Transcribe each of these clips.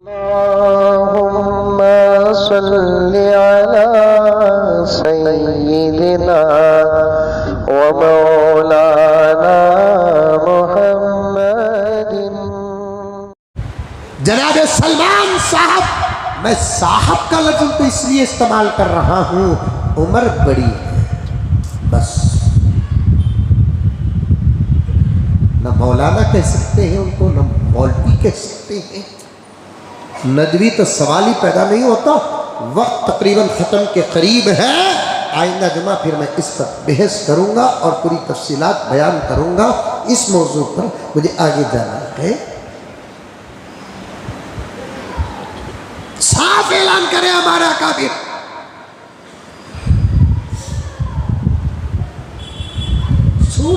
अल्लाहुम्मा सल्लि अला सय्यिदिना व मौलाना मुहम्मदिन। जनाब सलमान साहब, मैं साहब का लफ्ज़ तो इसलिए इस्तेमाल कर रहा हूँ, उम्र बड़ी है बस। न मौलाना कह सकते हैं उनको, न मौलवी कह सकते हैं। नदवी तो सवाल ही पैदा नहीं होता। वक्त तकरीबन ख़त्म के करीब है। आइंदा जुमा फिर मैं इस पर बहस करूँगा और पूरी तफसीलात बयान करूँगा। इस मौजू पर मुझे आगे जाना है। साफ ऐलान करे हमारा काबिर। सुनो,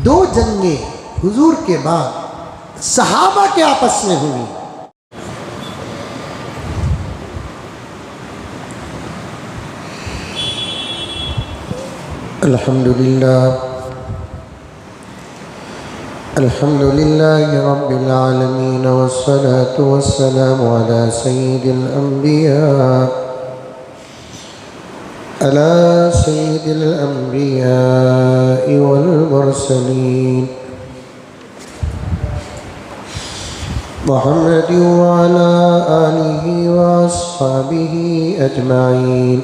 दो जंगे हुजूर के बाद सहाबा के आपस में हुई। अल्हम्दुलिल्लाह अल्हम्दुलिल्लाहि रब्बिल आलमीन वस्सलातु वस्सलामु अला सय्यिदिल अंबिया वल मुरसलीन मुहम्मद व अला आलिहि व अस्हाबिहि अजमाइन।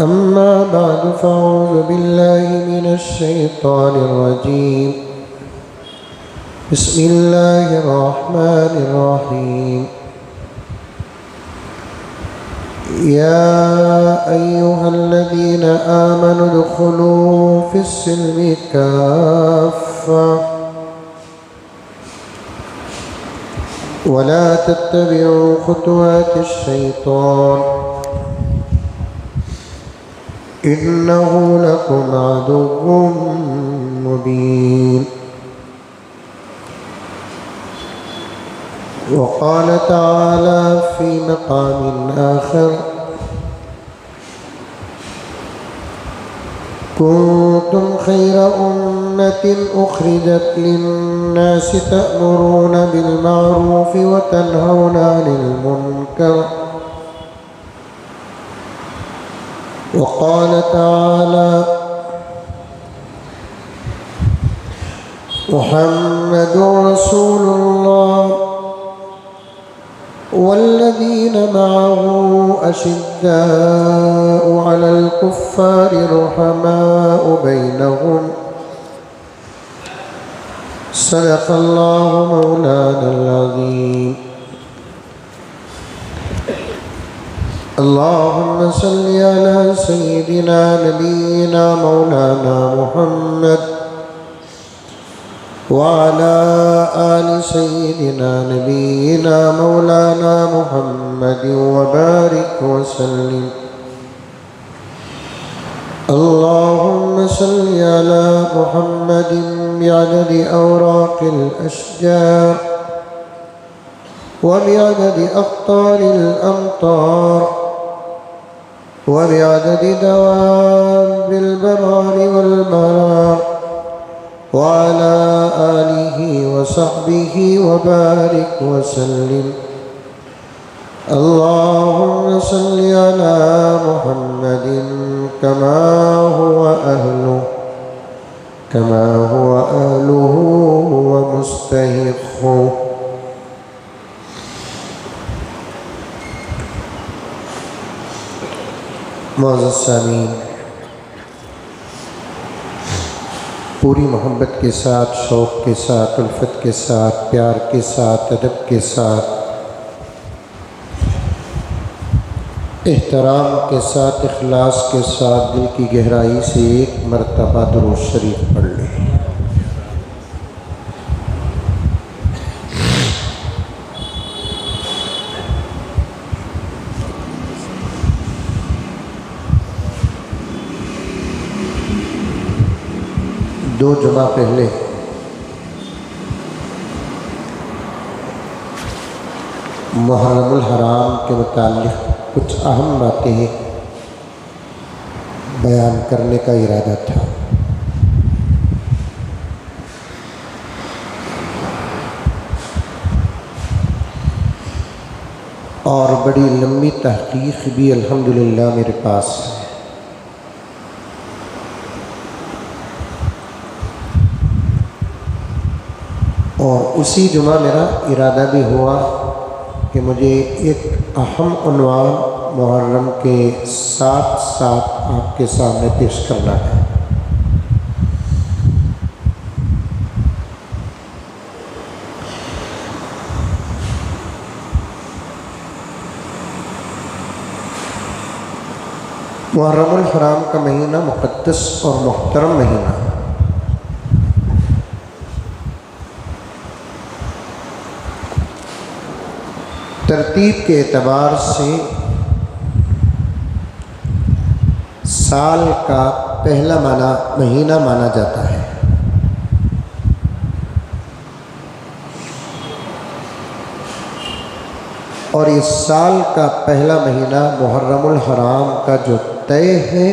अम्मा बाद फ़अऊज़ु बिल्लाहि मिनश शैतानिर रजीम। बिस्मिल्लाहिर रहमानिर रहीम। या अय्युहल्लज़ीना आमनू उद्खुलू फ़िस्सिल्मि काफ़्फ़ा वला तत्तबिऊ खुतुवातिश शैतान इन्नहु लकुम अदुव्वुम मुबीन। वक़ाल तआला फ़ी मक़ामिन आख़र कुन्तुम खैर उम्मतिन उख़रिजत लिन्नासि तअमुरूना बिलमारूफ़ि व तन्हौना अनिल मुनकर। वक़ाल तआला मुहम्मदुर रसूलुल्लाह वल्लज़ीना मअहू अशिद्दाउ अलल कुफ़्फ़ारि रुहमाउ बैनहुम। सदक़ल्लाहु मौलानल अज़ीम। अल्लाहुम्मा सल्लि अला सय्यिदिना नबीना मौलाना मुहम्मद व अला आलि सय्यिदिना नबीना मौलाना मुहम्मद व बारिक व सल्लिम। अल्लाहुम्मा सल्लि अला मुहम्मदिन बिअददि औराक़िल अशजार व बिअददि अक़्तारिल अमतार व बिअददि दवाबिल बरारि वल बहार व अला आलिहि व सहबिहि व बारिक व सल्लिम। अल्लाहुम्मा सल्लि अला मुहम्मदिन कमा हुवा अहलुहु व मुस्तहिक़्क़ुहु। मुअज़्ज़ज़ सामीन, पूरी मोहब्बत के साथ, शौक़ के साथ, उल्फत के साथ, प्यार के साथ, अदब के साथ, एहतराम के साथ, इखलास के साथ दिल की गहराई से एक मरतबा दुरूद शरीफ पढ़ लें। दो जुमा पहले मुहर्रमुल हराम के मुताल्लिक़ कुछ अहम बातें बयान करने का इरादा था। और बड़ी लंबी तहकीक भी अल्हम्दुलिल्लाह मेरे पास है। और उसी जुमा मेरा इरादा भी हुआ कि मुझे एक अहम उन्वान मुहर्रम के साथ साथ आपके सामने पेश करना है। मुहर्रमुल हराम का महीना मुक़द्दस और मुहतरम महीना, तरतीब के एतबार से साल का पहला महीना माना जाता है। और इस साल का पहला महीना मुहर्रमुल हराम का जो तय है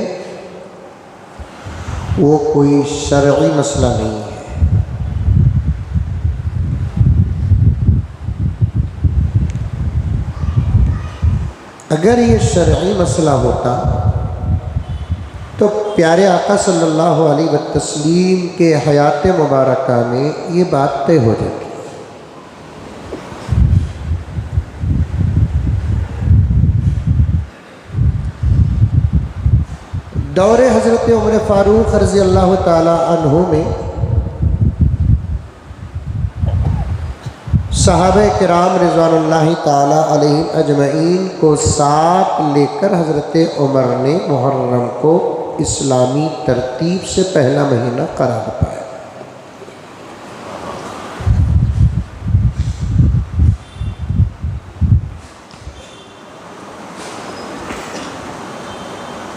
वो कोई शरई मसला नहीं है। अगर ये शरई मसला होता तो प्यारे आका सल्लल्लाहु अलैहि वसल्लम के हयात मुबारका में ये बात तय हो जाती। दौरे हज़रत उमर फ़ारूक रज़ी अल्लाह ताला अन्हु में सहाबे किराम रिज़वानुल्लाहि ताला अलैहिम अजमईन को साथ लेकर हज़रत उमर ने मुहर्रम को इस्लामी तरतीब से पहला महीना करार पाया।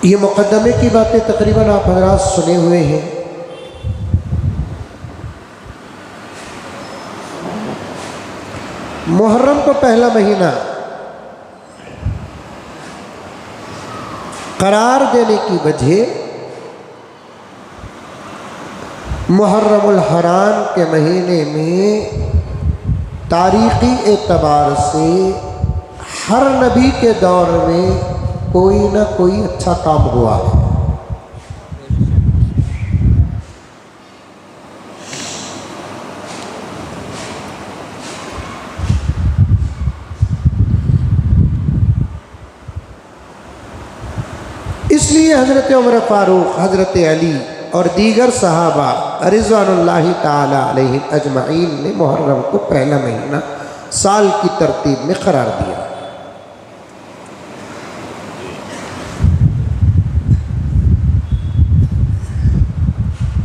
ये मुक़द्दमे की बातें तकरीबन आप हज़रात सुने हुए हैं। मुहर्रम को पहला महीना करार देने की वजह मुहर्रमुल हराम के महीने में तारीख़ी एतबार से हर नबी के दौर में कोई ना कोई अच्छा काम हुआ है। इसलिए हज़रत उमर फ़ारूक, हज़रत अली और दीगर सहाबा रिज़वानुल्लाहि ताला अलैहिम अजमईन ने मुहर्रम को पहला महीना साल की तरतीब में करार दिया।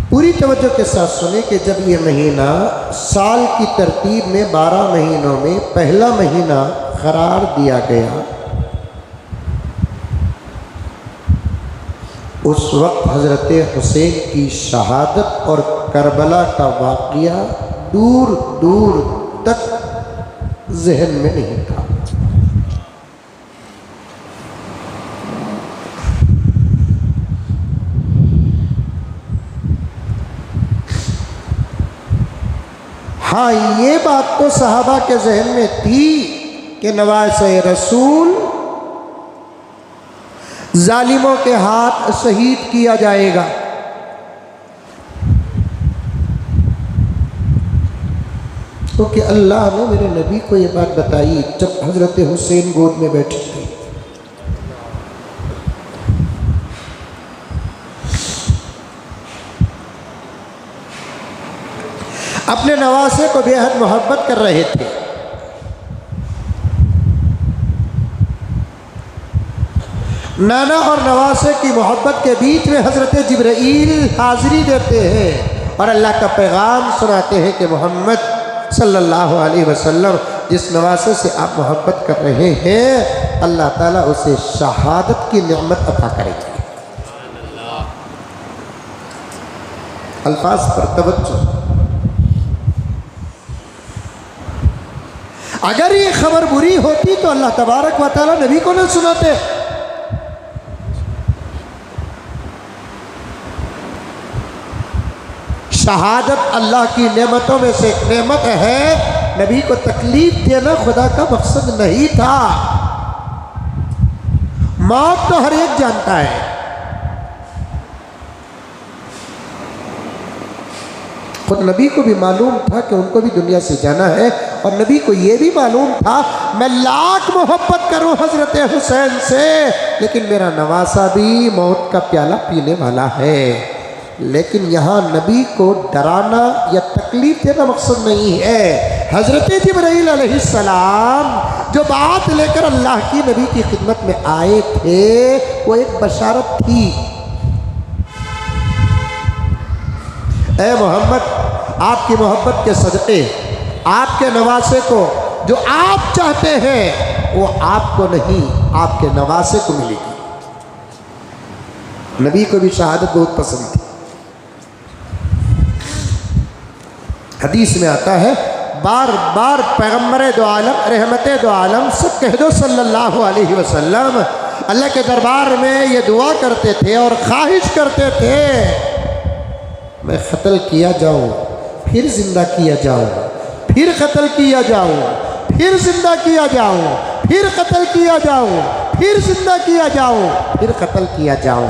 पूरी तवज्जो के साथ सुने कि जब ये महीना साल की तरतीब में 12 महीनों में पहला महीना करार दिया गया, उस वक्त हज़रत हुसैन की शहादत और करबला का वाक़या दूर दूर तक जहन में नहीं था। हाँ, ये बात तो सहाबा के जहन में थी कि नवासे रसूल जालिमों के हाथ शहीद किया जाएगा। क्योंकि अल्लाह ने मेरे नबी को ये बात बताई जब हज़रत हुसैन गोद में बैठे थे। अपने नवासे को बेहद मोहब्बत कर रहे थे। नाना और नवासे की मोहब्बत के बीच में हज़रत जिब्राईल हाज़िरी देते हैं और अल्लाह का पैगाम सुनाते हैं कि मोहम्मद सल्लल्लाहु अलैहि वसल्लम जिस नवासे से आप मोहब्बत कर रहे हैं अल्लाह ताला उसे शहादत की नेमत अता करेंगे। अल्फाज पर तवज्जो। अगर ये खबर बुरी होती तो अल्लाह तबारक व तआला नबी को न सुनाते। शहादत अल्लाह की नेमतों में से एक नेमत है। नबी को तकलीफ देना खुदा का मकसद नहीं था। मौत तो हर एक जानता है। खुद नबी को भी मालूम था कि उनको भी दुनिया से जाना है, और नबी को ये भी मालूम था मैं लाख मोहब्बत करूं हजरत हुसैन से, लेकिन मेरा नवासा भी मौत का प्याला पीने वाला है। लेकिन यहाँ नबी को डराना या तकलीफ देना मकसद नहीं है। हजरत जिब्राइल अलैहिस्सलाम जो बात लेकर अल्लाह की नबी की खिदमत में आए थे वो एक बशारत थी। ऐ मोहम्मद, आपकी मोहब्बत के सदक़े आपके नवासे को जो आप चाहते हैं वो आपको नहीं आपके नवासे को मिलेगी। नबी को भी शहादत बहुत पसंद थी। हदीस में आता है बार बार पैगम्बर दो आलम रहमत दो आलम सब कह दो सल्लल्लाहु अलैहि वसल्लम अल्लाह के दरबार में ये दुआ करते थे और ख्वाहिश करते थे मैं क़त्ल किया जाऊँ, फिर ज़िंदा किया जाऊँ, फिर क़त्ल किया जाऊँ, फिर ज़िंदा किया जाऊँ, फिर क़त्ल किया जाऊँ, फिर ज़िंदा किया जाऊँ, फिर क़त्ल किया जाऊँ।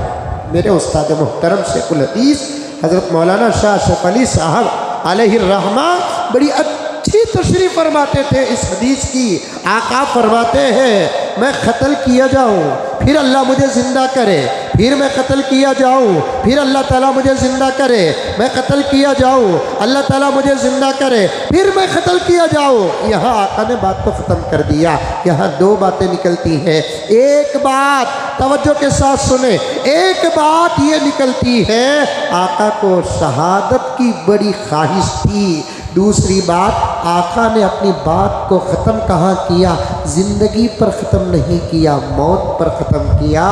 मेरे उस्ताद मुहतरम शेखुल हदीस हज़रत मौलाना शाह अशरफ अली साहब अलैहिर्रहमा बड़ी अच्छी तशरीह फरमाते थे इस हदीस की। आका फरमाते हैं मैं क़त्ल किया जाऊँ, फिर अल्लाह मुझे ज़िंदा करे, फिर मैं क़त्ल किया जाऊँ, फिर अल्लाह ताला मुझे ज़िंदा करे, मैं क़त्ल किया जाऊँ, अल्लाह ताला मुझे ज़िंदा करे, फिर मैं क़त्ल किया जाऊँ। यहाँ आका ने बात को ख़त्म कर दिया। यहाँ दो बातें निकलती हैं। एक बात तवज्जो के साथ सुने, एक बात ये निकलती है आका को शहादत की बड़ी ख्वाहिश थी। दूसरी बात आका ने अपनी बात को ख़त्म कहाँ किया, ज़िंदगी पर ख़त्म नहीं किया, मौत पर ख़त्म किया।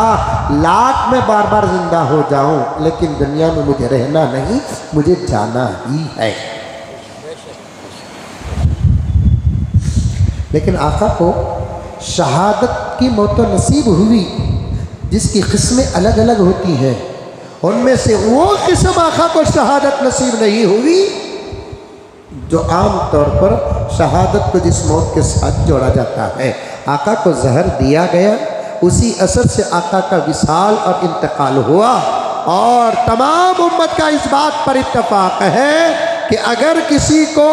लाख में बार बार ज़िंदा हो जाऊं लेकिन दुनिया में मुझे रहना नहीं, मुझे जाना ही है। लेकिन आका को शहादत की मौत नसीब हुई जिसकी किस्में अलग अलग होती हैं। उनमें से वो किस्म आका को शहादत नसीब नहीं हुई जो आम तौर पर शहादत को जिस मौत के साथ जोड़ा जाता है। आका को जहर दिया गया, उसी असर से आका का विसाल और इंतकाल हुआ, और तमाम उम्मत का इस बात पर इत्तफाक है कि अगर किसी को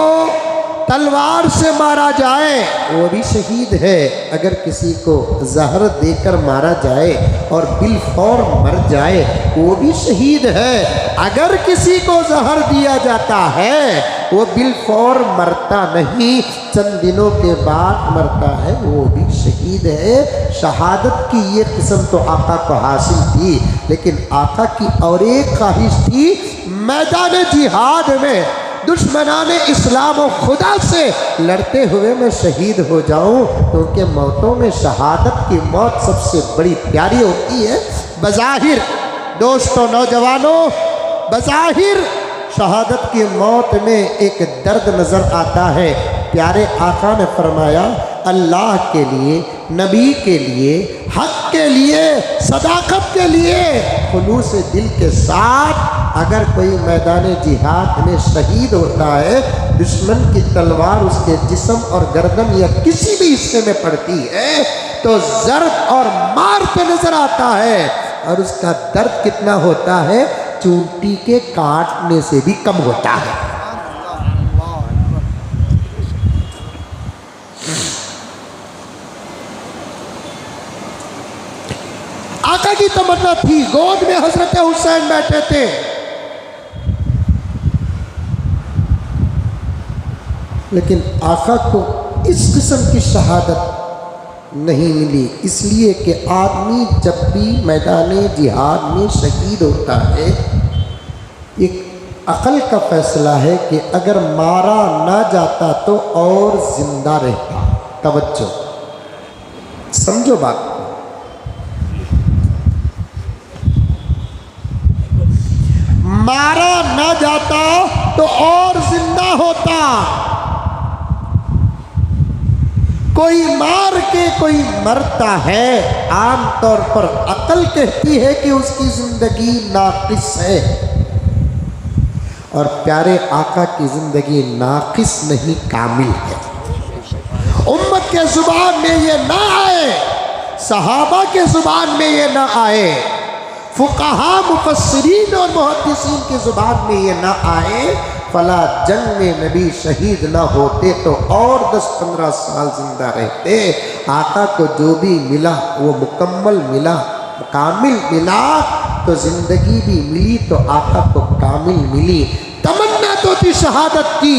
तलवार से मारा जाए वो भी शहीद है, अगर किसी को जहर देकर मारा जाए और बिलफौर मर जाए वो भी शहीद है, अगर किसी को जहर दिया जाता है वो बिलफौर मरता नहीं, चंद दिनों के बाद मरता है, वो भी शहीद है। शहादत की ये किस्म तो आका को हासिल थी, लेकिन आका की और एक ख्वाहिश थी मैदान जिहाद में दुश्मनाने इस्लाम और खुदा से लड़ते हुए मैं शहीद हो जाऊं, क्योंकि मौतों में शहादत की मौत सबसे बड़ी प्यारी होती है। बज़ाहिर दोस्तों, नौजवानों, बज़ाहिर शहादत की मौत में एक दर्द नज़र आता है। प्यारे आका ने फरमाया अल्लाह के लिए, नबी के लिए, हक़ के लिए, सदाकत के लिए खुलूस दिल के साथ अगर कोई मैदान जिहाद में शहीद होता है, दुश्मन की तलवार उसके जिस्म और गर्दन या किसी भी हिस्से में पड़ती है तो ज़र्द और मार पे नज़र आता है, और उसका दर्द कितना होता है चूंटी के काटने से भी कम होता है। आका की तमन्ना थी, गोद में हजरत हुसैन बैठे थे, लेकिन आका को इस किस्म की शहादत नहीं मिली, इसलिए कि आदमी जब भी मैदान जिहाद में शहीद होता है एक अक़ल का फ़ैसला है कि अगर मारा ना जाता तो और ज़िंदा रहता। तवज्जो समझो बात को, मारा ना जाता तो और ज़िंदा होता। कोई मार के कोई मरता है, आम तौर पर अकल कहती है कि उसकी ज़िंदगी नाक़िस है, और प्यारे आका की ज़िंदगी नाक़िस नहीं कामिल है। उम्मत के ज़ुबान में ये ना आए, सहाबा के ज़ुबान में ये ना आए, फुक़हा मुफस्सिरीन और मुहद्दिसीन की ज़ुबान में ये ना आए, फला जंग में नबी शहीद ना होते तो और 10-15 साल जिंदा रहते। आका को जो भी मिला वो मुकम्मल मिला, कामिल मिला, तो ज़िंदगी भी मिली तो आका को कामिल मिली। तमन्ना तो थी शहादत की।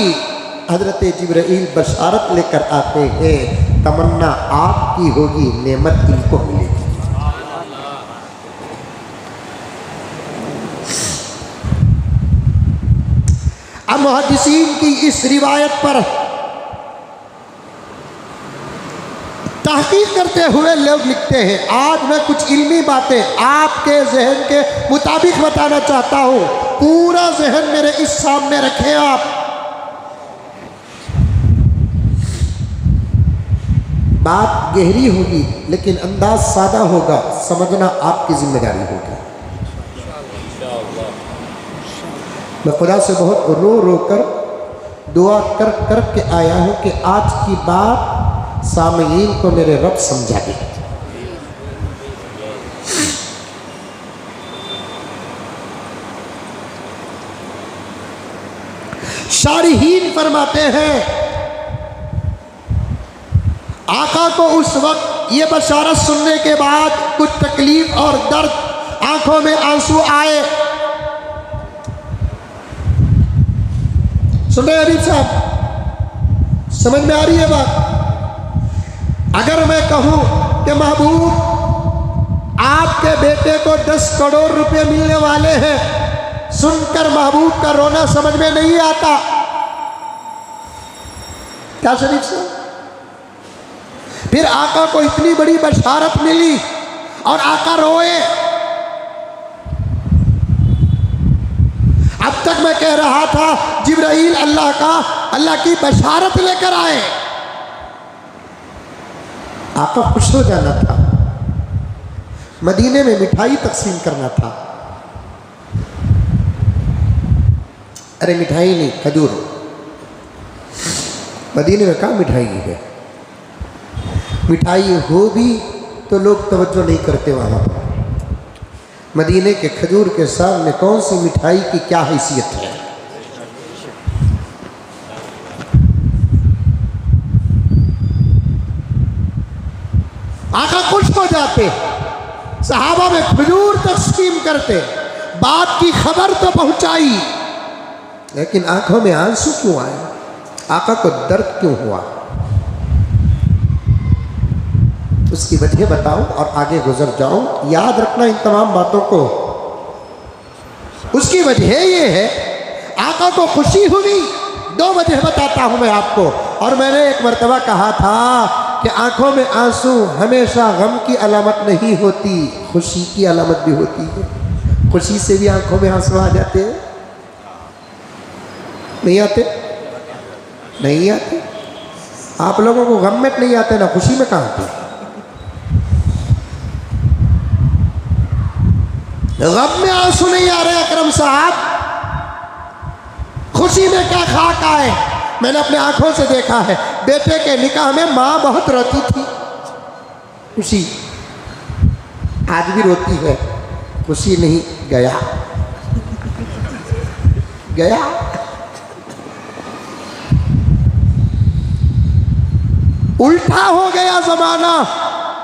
हज़रत जिब्राइल बशारत लेकर आते हैं, तमन्ना आपकी होगी, नेमत इनको मिलेगी। अब मुहद्दिसीन की इस रिवायत पर तहकीक करते हुए लोग लिखते हैं। आज मैं कुछ इल्मी बातें आपके जहन के मुताबिक बताना चाहता हूँ, पूरा जहन मेरे इस सामने रखें आप। बात गहरी होगी लेकिन अंदाज सादा होगा, समझना आपकी जिम्मेदारी होगी। मैं खुदा से बहुत रो रो कर दुआ कर कर के आया हूँ कि आज की बात सामईन को मेरे रब समझा दे। शारिहीन फरमाते हैं, आका को उस वक्त ये बशारत सुनने के बाद कुछ तकलीफ और दर्द, आंखों में आंसू आए। सुन रहे हबीब साहब, समझ में आ रही है बात? अगर मैं कहूं कि महबूब आपके बेटे को 10 करोड़ रुपए मिलने वाले हैं, सुनकर महबूब का रोना समझ में नहीं आता क्या शरीफ साहब? फिर आका को इतनी बड़ी बशारत मिली और आका रोए। अब तक मैं कह रहा था जिब्राइल अल्लाह की बशारत लेकर आए, आका खुश हो जाना था, मदीने में मिठाई तकसीम करना था। अरे मिठाई नहीं, खजूर। मदीने में कहाँ मिठाई है? मिठाई हो भी तो लोग तवज्जो नहीं करते वहाँ पर। मदीने के खजूर के सामने कौन सी मिठाई की क्या हैसियत है? आका खुश हो जाते, सहाबा में खजूर तकसीम करते, बात की खबर तो पहुंचाई, लेकिन आंखों में आंसू क्यों आए? आका को दर्द क्यों हुआ? उसकी वजह बताऊं और आगे गुजर जाऊं। याद रखना इन तमाम बातों को। उसकी वजह ये है, आका को खुशी हुई। 2 वजह बताता हूं मैं आपको। और मैंने एक मर्तबा कहा था कि आंखों में आंसू हमेशा गम की अलामत नहीं होती, खुशी की अलामत भी होती है। खुशी से भी आंखों में आंसू आ जाते हैं, नहीं आते? नहीं आते। आप लोगों को गम में नहीं आते ना, खुशी में कहाँ आते? गम में आंसू नहीं आ रहे अकरम साहब, खुशी में क्या खाक आए। मैंने अपने आंखों से देखा है, बेटे के निकाह में माँ बहुत रोती थी, खुशी। आज भी रोती है, खुशी नहीं। गया गया उल्टा हो गया जमाना।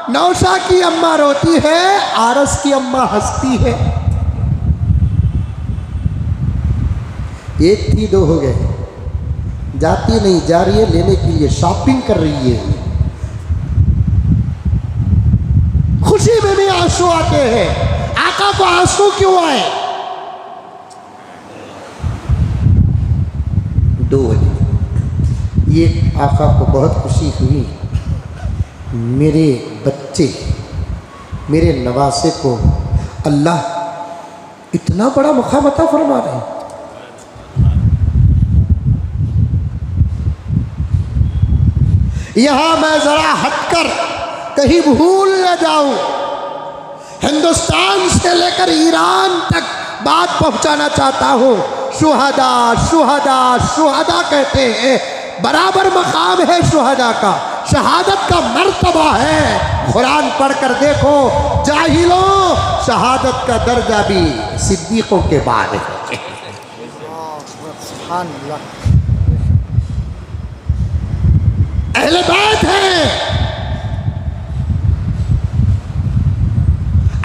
नौशा की अम्मा रोती है, आरस की अम्मा हंसती है। एक थी 2 हो गए, जाती नहीं, जा रही है लेने के लिए, शॉपिंग कर रही है। खुशी में भी आंसू आते हैं, आका को आंसू क्यों आए? 2 वजह। ये आका को बहुत खुशी हुई, मेरे बच्चे, मेरे नवासे को अल्लाह इतना बड़ा मकाम अता फरमा रहे हैं। यहां मैं जरा हटकर कहीं भूल न जाऊं, हिंदुस्तान से लेकर ईरान तक बात पहुंचाना चाहता हूं। शुहदा शुहदा शुहदा कहते हैं, बराबर मकाम है शुहदा का। शहादत का मर्तबा है। कुरान पढ़कर देखो जाहिलों, शहादत का दर्जा भी सिद्दीकों के बाद है। अहले बैत है।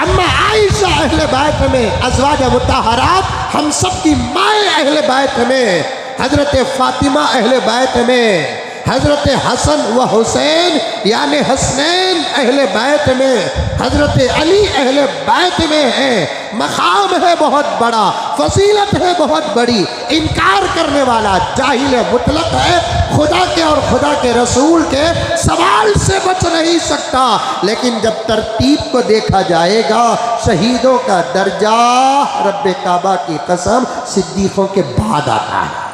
अम्मा आयशा अहले बैत में, अज़वाज मुत्तहरात हम सब की माए अहले बैत में, हजरत फातिमा अहले बैत में, हजरत हसन व हुसैन यानी हसनैन अहले बैत में, हजरत अली अहले बैत में है। मकाम है बहुत बड़ा, फजीलत है बहुत बड़ी। इनकार करने वाला जाहिल मुतलक है, खुदा के और खुदा के रसूल के सवाल से बच नहीं सकता। लेकिन जब तरतीब को देखा जाएगा, शहीदों का दर्जा रब्बे काबा की कसम सिद्दीकों के बाद आता है।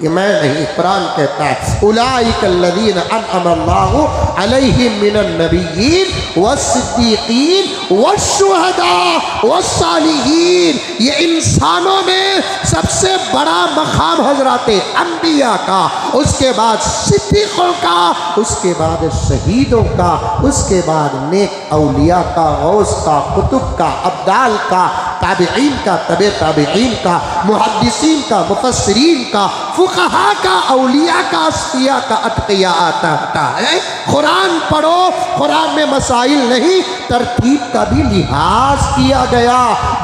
ये मैं नहीं, कुरान कहता है उलाइकल्लज़ीना अनअमल्लाहु अलैहिम मिनन नबिय्यीन वस्सिद्दीकीन वश्शुहदा वस्सालिहीन। ये इंसानों में सबसे बड़ा मकाम हज़राते अंबिया का, उसके बाद सिद्दीकों का, उसके बाद शहीदों का, उसके बाद नेक औलिया का, गौस का, कुतुब का, अब्दाल का, ताबिईन का, तबे ताबिईन का, मुहद्दिसीन का, मुफस्सिरीन का, फुक़हा का, औलिया का, अस्फिया का, अतक़िया आता है। कुरान पढ़ो, कुरान में मसाइल नहीं, तरतीब का भी लिहाज किया गया,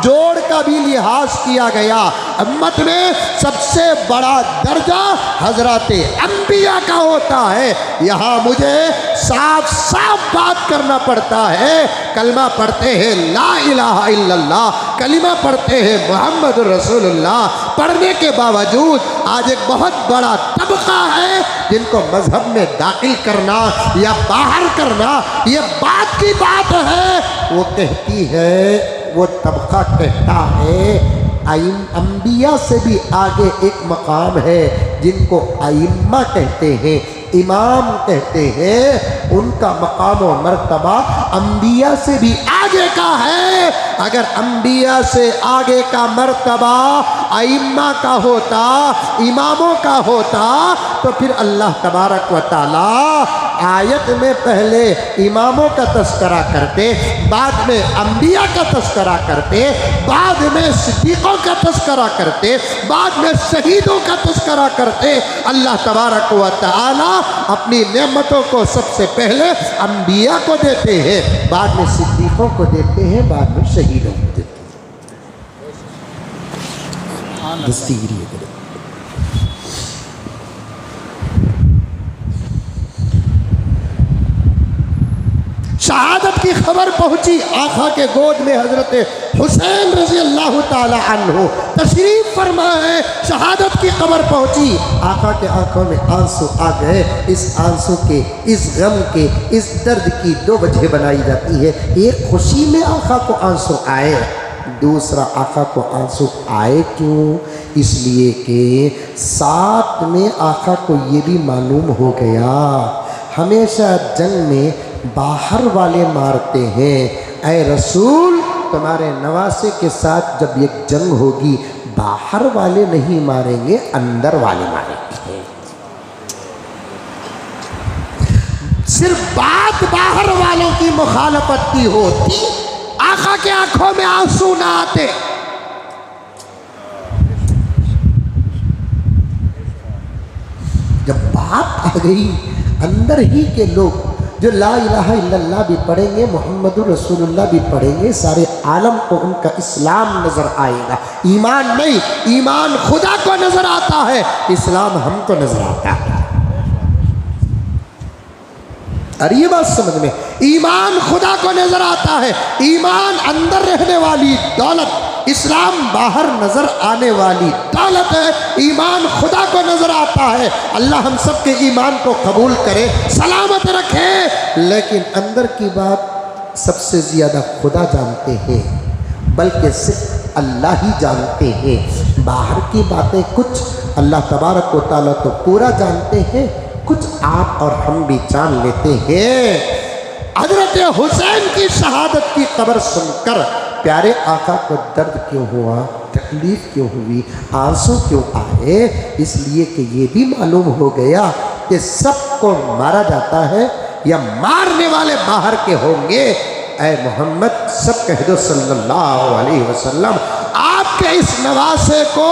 जोड़ का भी लिहाज किया गया। उम्मत में सबसे बड़ा दर्जा हज़राते अंबिया का होता है। यहाँ मुझे साफ साफ बात करना पड़ता है। कलमा पढ़ते हैं ला इलाहा इल्लल्लाह, कलिमा पढ़ते हैं मोहम्मद रसूलुल्लाह, पढ़ने के बावजूद आज एक बहुत बड़ा तबका है जिनको मजहब में दाखिल करना या बाहर करना ये बात की बात है। वो कहती है, वो तबका कहता है अंबिया से भी आगे एक मकाम है जिनको अइम्मा कहते हैं, इमाम कहते हैं। उनका मकाम व मर्तबा अंबिया से भी आगे का है। अगर अंबिया से आगे का मर्तबा अइम्मा का होता, इमामों का होता, तो फिर अल्लाह तबारक व तआला आयत में पहले इमामों का तस्करा करते, बाद में अंबिया का तस्करा करते, बाद में सिद्दीकों का तस्करा करते, बाद में शहीदों का तस्करा करते। अल्लाह तबारक व तआला अपनी नेमतों को सबसे पहले अंबिया को देते हैं, बाद में सिद्दीकों को देते हैं, बाद में शहीदों को देते हैं। दस्तगीरी करें। शहादत की खबर पहुंची, आका के गोद में हजरत हुसैन रजी अल्लाह ताला अन्हु तशरीफ फरमा है। शहादत की खबर पहुंची, आका के आंखों में आंसू आ गए। इस आंसू के, इस गम के, इस दर्द की दो वजह बनाई जाती है। एक खुशी में आका को आंसू आए, दूसरा आका को आंसू आए क्यों? इसलिए कि साथ में आका को ये भी मालूम हो गया, हमेशा जंग में बाहर वाले मारते हैं। ऐ रसूल, तुम्हारे नवासे के साथ जब ये जंग होगी, बाहर वाले नहीं मारेंगे, अंदर वाले मारेंगे। सिर्फ बात बाहर वालों की मुखालफत की होती, आका के आंखों में आंसू ना आते। जब बात आ गई, अंदर ही के लोग जो ला इलाहा इल्लल्लाह भी पढ़ेंगे, मोहम्मदुर रसूलुल्लाह भी पढ़ेंगे, सारे आलम को उनका इस्लाम नजर आएगा। ईमान नहीं, ईमान खुदा को नजर आता है, इस्लाम हमको नजर आता है। अरे ये बात समझ में, ईमान खुदा को नजर आता है। ईमान अंदर रहने वाली दौलत, इस्लाम बाहर नजर आने वाली दौलत है। ईमान खुदा को नजर आता है। अल्लाह हम सब के ईमान को कबूल करे, सलामत रखे। लेकिन अंदर की बात सबसे ज़्यादा खुदा जानते हैं, बल्कि सिर्फ अल्लाह ही जानते हैं। बाहर की बातें कुछ अल्लाह तबारक व तआला तो पूरा जानते हैं, कुछ आप और हम भी जान लेते हैं। हजरत हुसैन की शहादत की खबर सुनकर प्यारे आका को दर्द क्यों हुआ, तकलीफ क्यों हुई, आंसू क्यों आए? इसलिए कि ये भी मालूम हो गया कि सबको मारा जाता है या मारने वाले बाहर के होंगे, ऐ मोहम्मद सब कह दो सल्लल्लाहु अलैहि वसल्लम, आपके इस नवासे को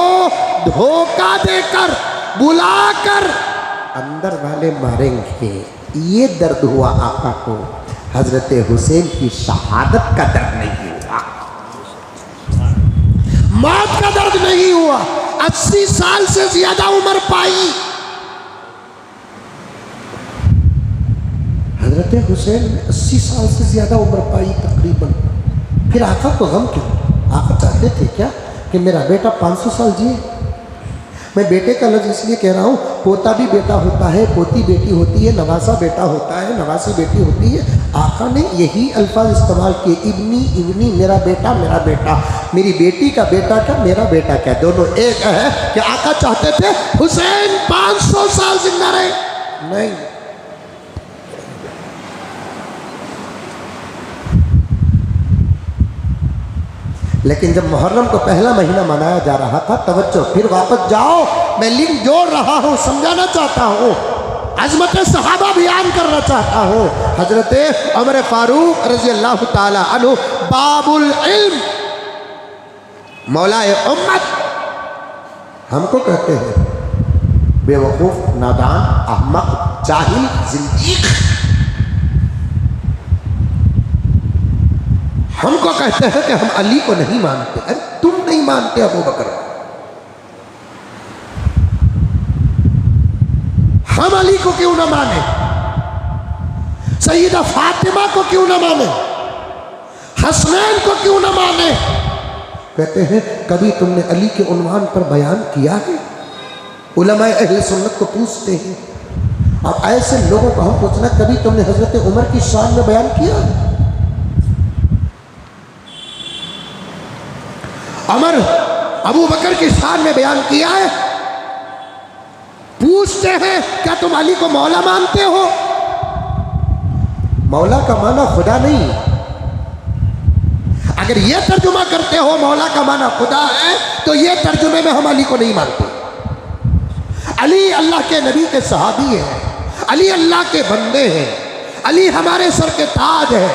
धोखा देकर बुलाकर अंदर वाले मारेंगे। ये दर्द हुआ आका को, हजरत हुसैन की शहादत का दर्द नहीं हुआ, मौत का दर्द नहीं हुआ। 80 साल से ज्यादा उम्र पाई हजरत हुसैन ने, 80 साल से ज्यादा उम्र पाई तकरीबन। फिर आका को गम क्यों? आका चाहते थे क्या कि मेरा बेटा 500 साल जिए? मैं बेटे का लफ्ज़ इसलिए कह रहा हूँ, पोता भी बेटा होता है, पोती बेटी होती है, नवासा बेटा होता है, नवासी बेटी होती है। आका ने यही अल्फाज इस्तेमाल किए, इब्नी इब्नी, मेरा बेटा, मेरी बेटी का बेटा क्या, मेरा बेटा क्या, दोनों एक है। कि आका चाहते थे हुसैन 500 साल जिंदा रहे? नहीं। लेकिन जब मुहर्रम को पहला महीना मनाया जा रहा था, तवज्जो, फिर वापस जाओ, मैं लिंक जोड़ रहा हूँ, समझाना चाहता हूँ, अजमत सहाबा बयान करना चाहता हूँ। हजरत उमर फारूक रज़ी अल्लाह ताला अन्हु बाबुल इल्म, मौलाए उम्मत, हमको कहते हैं बेवकूफ़, नादान, अहमक, जाहिल, जिंदीक। हमको कहते हैं कि हम अली को नहीं मानते। अरे तुम नहीं मानते अबू बकर, हम अली को क्यों ना माने? सईदा फातिमा को क्यों ना माने? हसनैन को क्यों ना माने? कहते हैं कभी तुमने अली के उन्वान पर बयान किया है? उलमाए अहले सुन्नत को पूछते हैं। अब ऐसे लोगों को हम पूछना, कभी तुमने हजरत उमर की शान में बयान किया? उमर अबू बकर की शान में बयान किया है? पूछते हैं क्या तुम अली को मौला मानते हो? मौला का माना खुदा नहीं। अगर ये तर्जुमा करते हो मौला का माना खुदा है, तो ये तर्जुमे में हम अली को नहीं मानते। अली अल्लाह के नबी के सहाबी हैं, अली अल्लाह के बंदे हैं, अली हमारे सर के ताज है,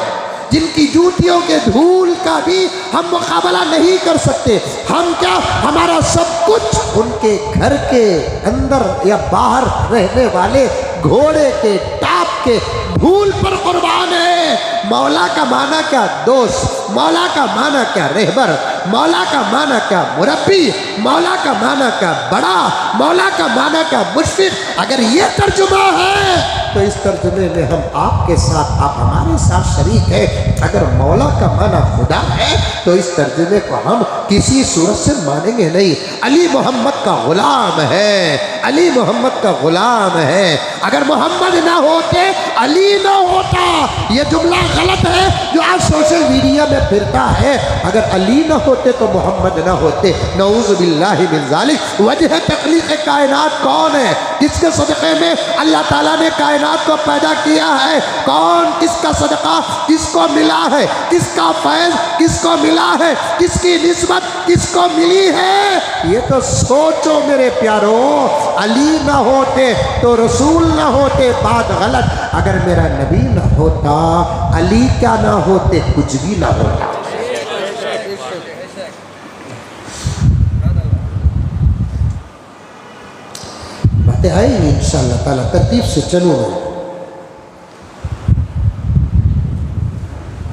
जिनकी जूतियों के धूल का भी हम मुकाबला नहीं कर सकते। हम क्या, हमारा सब कुछ उनके घर के अंदर या बाहर रहने वाले घोड़े के टाप के धूल पर कुर्बान है। मौला का माना क्या दोस्त, मौला का माना क्या रहबर, मौला का माना क्या मुरब्बी, मौला का माना क्या बड़ा, मौला का माना क्या मुशफिक। अगर ये तर्जुमा है तो इस तर्जुमे में हम आपके साथ, आप हमारे साथ शरीक है। अगर मौला का माना खुदा है तो इस तर्जुमे को हम किसी सूरत से मानेंगे नहीं। अली मोहम्मद का गुलाम है, अली मोहम्मद का गुलाम है। अगर मोहम्मद ना होते अली ना होता। ये जुमला गलत है जो आज सोशल मीडिया में फिरता है। अगर अली ना होते तो मोहम्मद ना होते। नऊज़ बिल्लाहि मिन ज़ालिक। वजह तख्लीक़ कायनात कौन है? किसके सदक़े में अल्लाह ताला ने कायनात को पैदा किया है? कौन, किसका सदका किसको मिला है? किसका फैज़ किसको मिला है? किसकी निस्बत किसको मिली है? ये तो सोचो मेरे प्यारो। अली ना होते तो रसूल ना होते, बात गलत। अगर मेरा नबी ना होता, अली क्या ना होते, कुछ भी ना होता। बातें आएंगी इंशाअल्लाह ताला, तरतीब से चलूँ मैं।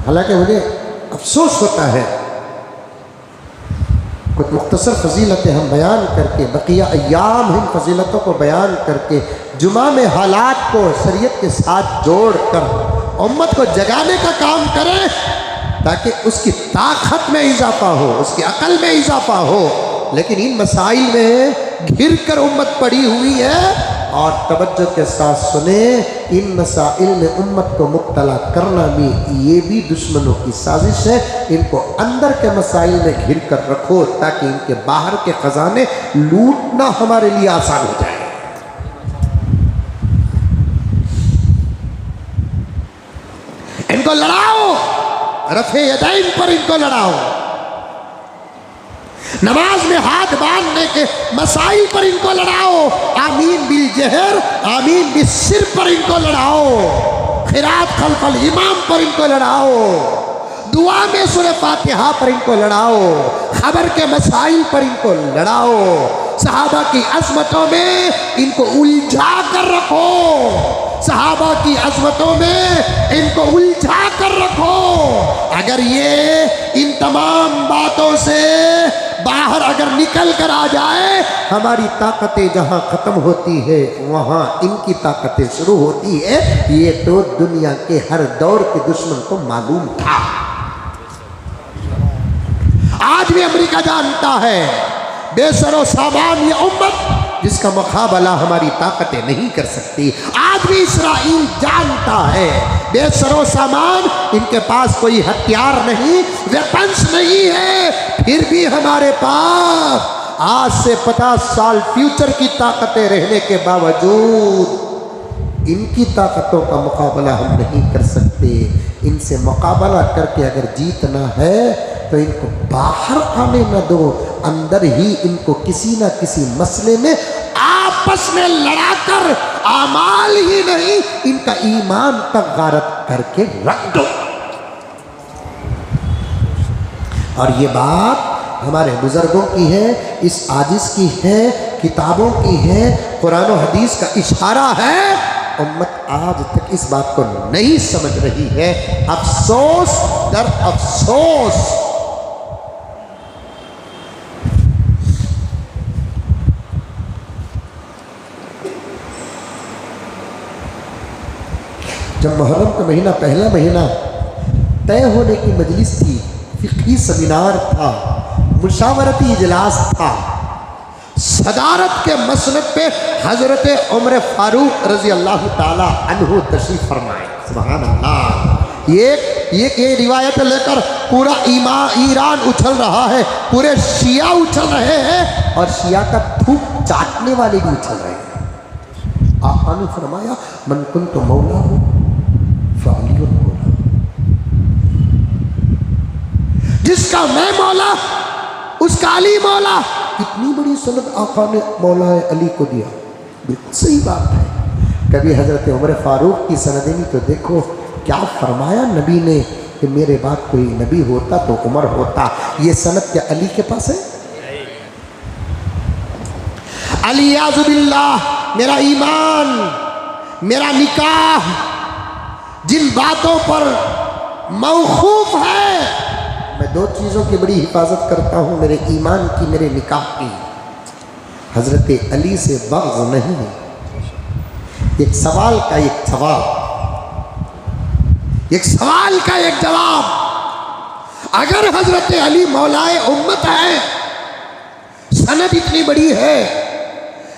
हालांकि मुझे अफसोस होता है, कुछ मुख्तसर फजीलतें हम बयान करके, बकिया अय्याम इन फजीलतों को बयान करके, जुमा में हालात को शरीयत के साथ जोड़ कर उम्मत को जगाने का काम करें, ताकि उसकी ताकत में इजाफा हो, उसकी अकल में इजाफा हो। लेकिन इन मसाइल में घिर कर उम्मत पड़ी हुई है। और तवज्जो के साथ सुने, इन मसाइल में उम्मत को मुब्तला करना भी ये भी दुश्मनों की साजिश है। इनको अंदर के मसाइल में घिर कर रखो, ताकि इनके बाहर के खजाने लूटना हमारे लिए आसान हो जाए। इनको लड़ाओ, रफे यदैन पर इनको लड़ाओ। नमाज में हाथ बांधने के मसाइल पर इनको लड़ाओ। आमीन बिल जहर आमीन बिल सिर पर इनको लड़ाओ। खिरात खलफल इमाम पर इनको लड़ाओ। दुआ में सूरह फातिहा पर इनको लड़ाओ। खबर के मसाइल पर इनको लड़ाओ। सहाबा की अजमतों में इनको उलझा कर रखो। सहाबा की अजमतों में इनको उलझा कर रखो। अगर ये इन तमाम बातों से बाहर अगर निकल कर आ जाए, हमारी ताकतें जहां खत्म होती है वहां इनकी ताकतें शुरू होती है। ये तो दुनिया के हर दौर के दुश्मन को मालूम था। आज भी अमेरिका जानता है बेसरो सामान ये उम्मत जिसका मुकाबला हमारी ताकतें नहीं कर सकती। आज भी इस्राइल जानता है बेसरो सामान, इनके पास कोई हथियार नहीं, वेपन्स नहीं है, फिर भी हमारे पास आज से 50 साल फ्यूचर की ताकतें रहने के बावजूद इनकी ताकतों का मुकाबला हम नहीं कर सकते। इनसे मुकाबला करके अगर जीतना है तो इनको बाहर आने न दो, अंदर ही इनको किसी न किसी मसले में आपस में लड़ाकर आमाल ही नहीं इनका ईमान तक गारत करके रख दो। और ये बात हमारे बुजुर्गों की है, इस आजिज़ की है, किताबों की है, कुरान और हदीस का इशारा है। उम्मत आज तक इस बात को नहीं समझ रही है। अफसोस दर अफसोस। जब मुहर्रम का महीना पहला महीना तय होने की मजलिस थी, फिक़ही सेमिनार था, मुशावरती इजलास था, सदारत के मसनद पे हज़रत उमर फारूक रज़ी अल्लाह ताला अन्हु तशरीफ़ फरमाए। सुभान अल्लाह। ये रिवायत लेकर पूरा ईरान उछल रहा है, पूरे शिया उछल रहे हैं और शिया का थूक चाटने वाले भी उछल रहे हैं। आपने ने फरमाया मन कुन्तु मौला हो फ़अलियुन मौला, जिसका मैं मौला उसका अली मौला। कितनी बड़ी सनद आका ने मौला अली को दिया। बिल्कुल सही बात है। कभी हज़रत उमर फारूक की सनद में तो देखो क्या फरमाया नबी ने कि मेरे बाद कोई नबी होता तो उमर होता। ये सनद क्या अली के पास है? अलियाज़ु बिल्लाह, मेरा ईमान, मेरा निकाह जिन बातों पर मौखूफ है, मैं दो चीज़ों की बड़ी हिफाजत करता हूँ, मेरे ईमान की, मेरे निकाह की। हज़रत अली से बग़्ज़ नहीं है। एक सवाल का एक जवाब, एक सवाल का एक जवाब। अगर हज़रत अली मौलाए उम्मत है, सनद इतनी बड़ी है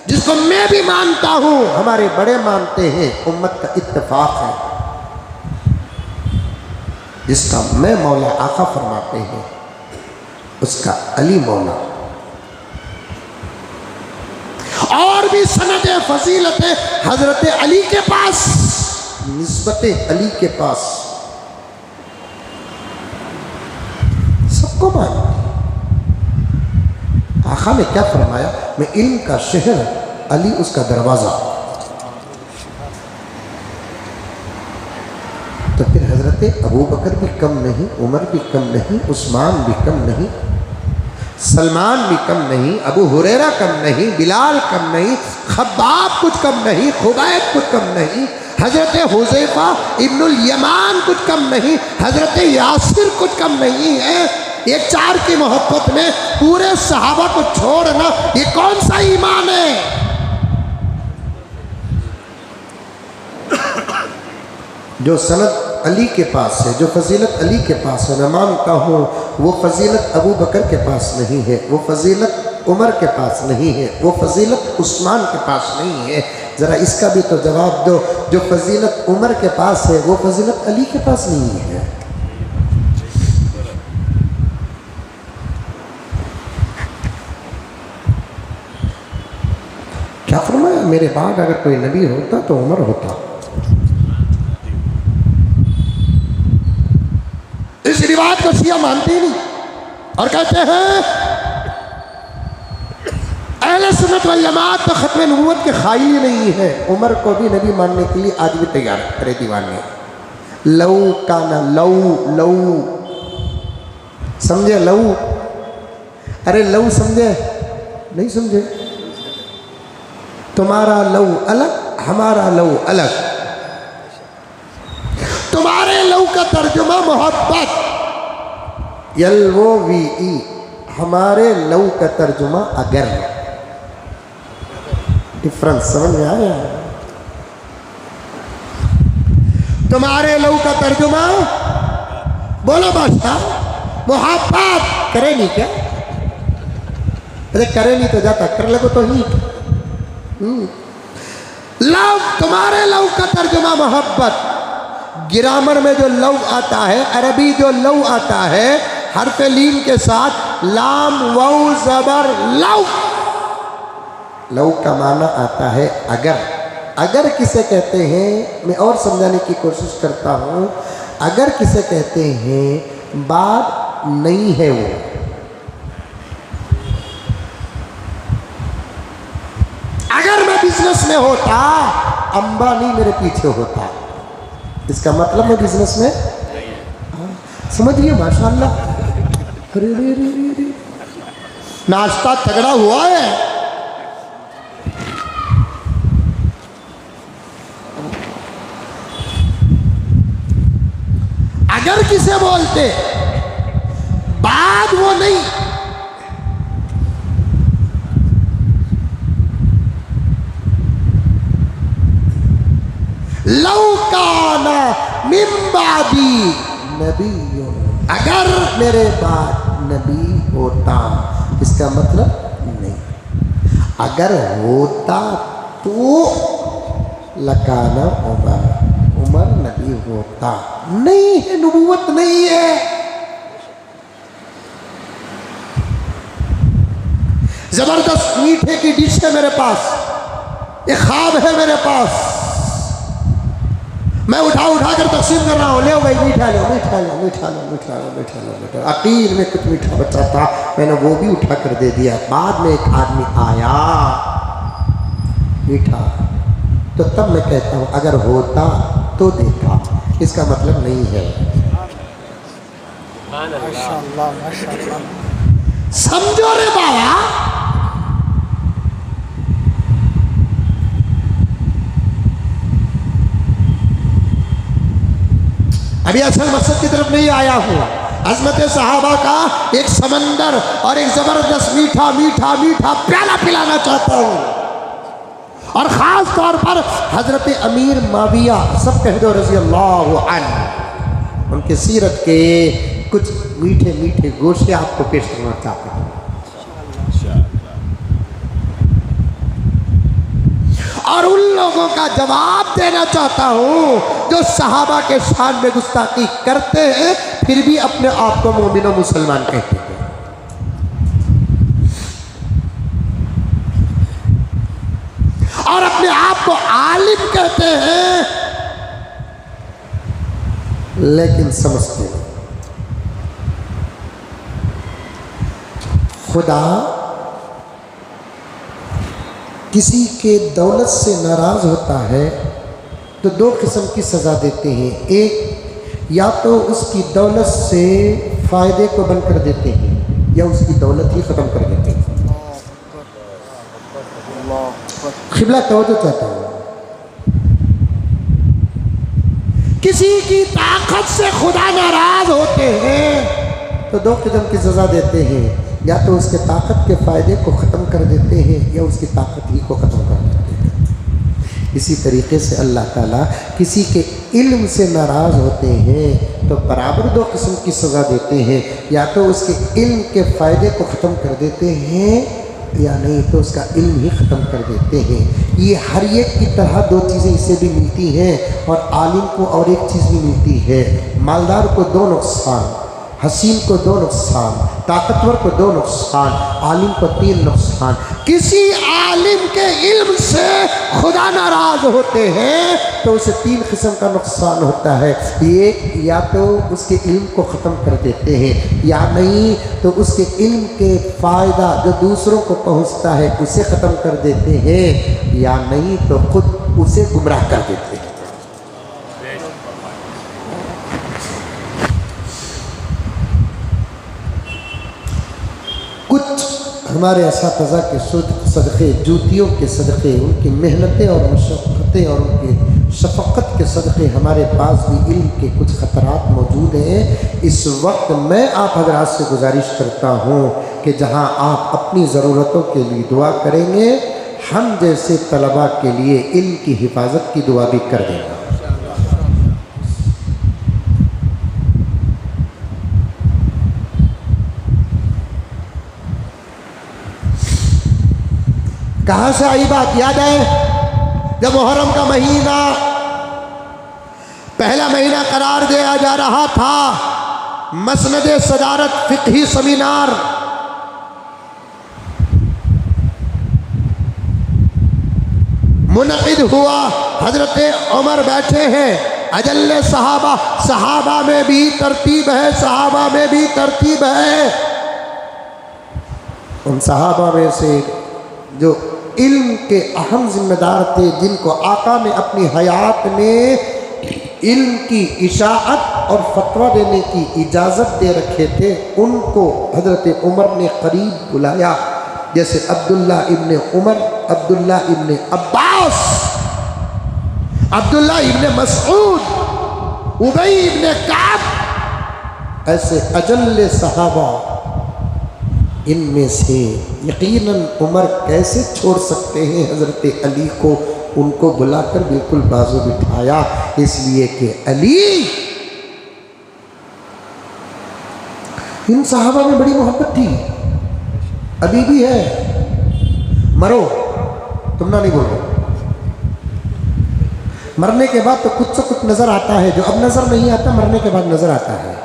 जिसको मैं भी मानता हूँ, हमारे बड़े मानते हैं, उम्मत का इत्तेफाक है, जिसका मैं मौला आका फरमाते हैं उसका अली मौला। और भी सनद फजीलत हजरत अली के पास, निस्बत अली के पास सबको मानते। आका ने क्या फरमाया, मैं इल्म का शहर, अली उसका दरवाज़ा। तो फिर हज़रत अबू बकर भी कम नहीं, उमर भी कम नहीं, उस्मान भी कम नहीं, सलमान भी कम नहीं, अबू हुरैरा कम नहीं, बिलाल कम नहीं, खब्बाब कुछ कम नहीं, खुबैब कुछ कम नहीं, हज़रत हुज़ैफा इब्नुल यमान कुछ कम नहीं, हज़रत यासिर कुछ कम नहीं है। एक चार की मोहब्बत में पूरे सहाबा को छोड़ना, ये कौन सा ईमान है? जो सनद अली के पास है, जो फजीलत अली के पास है, मैं मानता हूँ वो फजीलत अबू बकर के पास नहीं है, वो फजीलत उमर के पास नहीं है, वो फजीलत उस्मान के पास नहीं है। ज़रा इसका भी तो जवाब दो, जो फजीलत उमर के पास है वो फजीलत अली के पास नहीं है। क्या फरमाया, मेरे बाद अगर कोई नबी होता तो उमर होता। इस रिवाज को शिया मानते ही नहीं और कहते हैं अहले सुन्नत वल जमात तो खत्म नबूवत के ख़ाइल ही नहीं है। उमर को भी नबी मानने के लिए आज भी तैयार है। अरे दीवाने, लऊ काना, लऊ लऊ समझे? लऊ, अरे लऊ समझे? नहीं समझे? तुम्हारा लऊ अलग, हमारा लऊ अलग। तुम्हारे लऊ का तर्जुमा मोहब्बत, LOVE। हमारे लऊ का तर्जुमा अगर। डिफरेंस समझ में आया? तुम्हारे लऊ का तर्जुमा, बोलो बादशाह, मोहब्बत। करे नहीं क्या? अरे करे नहीं तो जाता, कर लगो तो ही। लव, तुम्हारे लव का तर्जुमा मोहब्बत। ग्रामर में जो लव आता है, अरबी जो लव आता है, हर्फ लीन के साथ लाम वाउ जबर लव। लव का माना आता है अगर। अगर किसे कहते हैं, मैं और समझाने की कोशिश करता हूं, अगर किसे कहते हैं बात नहीं है वो। अगर मैं बिजनेस में होता, अंबानी मेरे पीछे होता, इसका मतलब मैं बिजनेस में, समझिए माशाल्लाह। अरे रे रे रे रे, नाश्ता तगड़ा हुआ है। अगर किसे बोलते बात वो नहीं, लौकाना मिम्बादी नबी, अगर मेरे बाद नबी होता, इसका मतलब नहीं। अगर होता तो लकाना उमर, उमर नबी होता। नहीं है, नबूवत नहीं है। जबरदस्त मीठे की डिश है मेरे पास, एक ख्वाब है मेरे पास, मैं उठा कर तकसीम कर रहा हूँ। ले भाई मीठा लो, मीठा लो, मीठा लो, मीठा लो, मीठा लो, मीठा। अकील में कुछ मीठा बचा था, मैंने वो भी उठा कर दे दिया। बाद में एक आदमी आया मीठा, तो तब मैं कहता हूँ अगर होता तो देखा, इसका मतलब नहीं है। माशाअल्लाह, माशाअल्लाह। समझो रे बाबा। अभी असल मकसद की तरफ नहीं आया हूँ। अज़मत सहाबा का एक समंदर और एक ज़बरदस्त मीठा मीठा मीठा प्याला पिलाना चाहता हूँ, और ख़ास तौर पर हज़रत अमीर माविया, सब कह दो रज़ी अल्लाह अन्हु, उनके सीरत के कुछ मीठे मीठे गोशे आपको पेश करना चाहता हूँ। और उन लोगों का जवाब देना चाहता हूं जो सहाबा के शान में गुस्ताखी करते हैं, फिर भी अपने आप को मोमिन और मुसलमान कहते हैं। और अपने आप को आलिम कहते हैं, लेकिन समझते नहीं। खुदा किसी के दौलत से नाराज़ होता है तो दो किस्म की सज़ा देते हैं। एक, या तो उसकी दौलत से फ़ायदे को बंद कर देते हैं, या उसकी दौलत ही ख़त्म कर देते हैं। क़िबला तवज्जो चाहता हूँ। किसी की ताकत से खुदा नाराज़ होते हैं तो दो किस्म की सज़ा देते हैं, या तो उसके ताकत के फ़ायदे को ख़त्म कर देते हैं, या उसकी ताकत ही को ख़त्म कर देते हैं। इसी तरीके से अल्लाह ताला किसी के इल्म से नाराज़ होते हैं तो बराबर दो किस्म की सज़ा देते हैं, या तो उसके इल्म के फ़ायदे को ख़त्म कर देते हैं, या नहीं तो उसका इल्म ही ख़त्म कर देते हैं। ये हर एक की तरह दो चीज़ें इससे भी मिलती हैं, और आलिम को और एक चीज़ भी मिलती है। मालदार को दो नुकसान, हसीन को 2 नुकसान, ताकतवर को 2 नुकसान, आलिम को 3 नुकसान। किसी आलिम के इल्म से खुदा नाराज होते हैं तो उसे 3 किस्म का नुकसान होता है। एक, या तो उसके इल्म को ख़त्म कर देते हैं, या नहीं तो उसके इल्म के फ़ायदा जो दूसरों को पहुंचता है उसे ख़त्म कर देते हैं, या नहीं तो खुद उसे गुमराह कर देते हैं। कुछ हमारे असातिज़ा के सदक़े, जूतियों के सदक़े, उनकी मेहनतें और मशक्क़तें और उनकी शफ़क़त के सदक़े हमारे पास भी इल्म के कुछ ख़तरात मौजूद हैं। इस वक्त मैं आप हज़रात से गुजारिश करता हूँ कि जहाँ आप अपनी ज़रूरतों के लिए दुआ करेंगे, हम जैसे तलबा के लिए इल्म की हिफाजत की दुआ भी कर देंगे। कहाँ से आई बात याद है? जब मुहर्रम का महीना पहला महीना करार दिया जा रहा था, मसनद सदारत फ़िक़ही सेमिनार मुनक़िद हुआ। हज़रत उमर बैठे हैं, अजल्ले सहाबा, सहाबा में भी तरतीब है, सहाबा में भी तरतीब है। उन सहाबा में से जो इल्म के अहम जिम्मेदार थे, जिनको आका ने अपनी हयात में इल्म की इशाअत और फतवा देने की इजाज़त दे रखे थे, उनको हज़रत उमर ने करीब बुलाया। जैसे अब्दुल्ला इब्ने उमर, अब्दुल्ला इब्ने अब्बास, अब्दुल्ला इब्ने मसऊद, उबई इब्ने काब, ऐसे अजल्ले सहाबा। इनमें से यकीनन उमर कैसे छोड़ सकते हैं हज़रत अली को? उनको बुलाकर बिल्कुल बाजू बिठाया, इसलिए कि अली, इन सहाबा में बड़ी मोहब्बत थी, अभी भी है। मरो, तुम ना नहीं बोलो। मरने के बाद तो कुछ नज़र आता है, जो अब नज़र नहीं आता मरने के बाद नज़र आता है।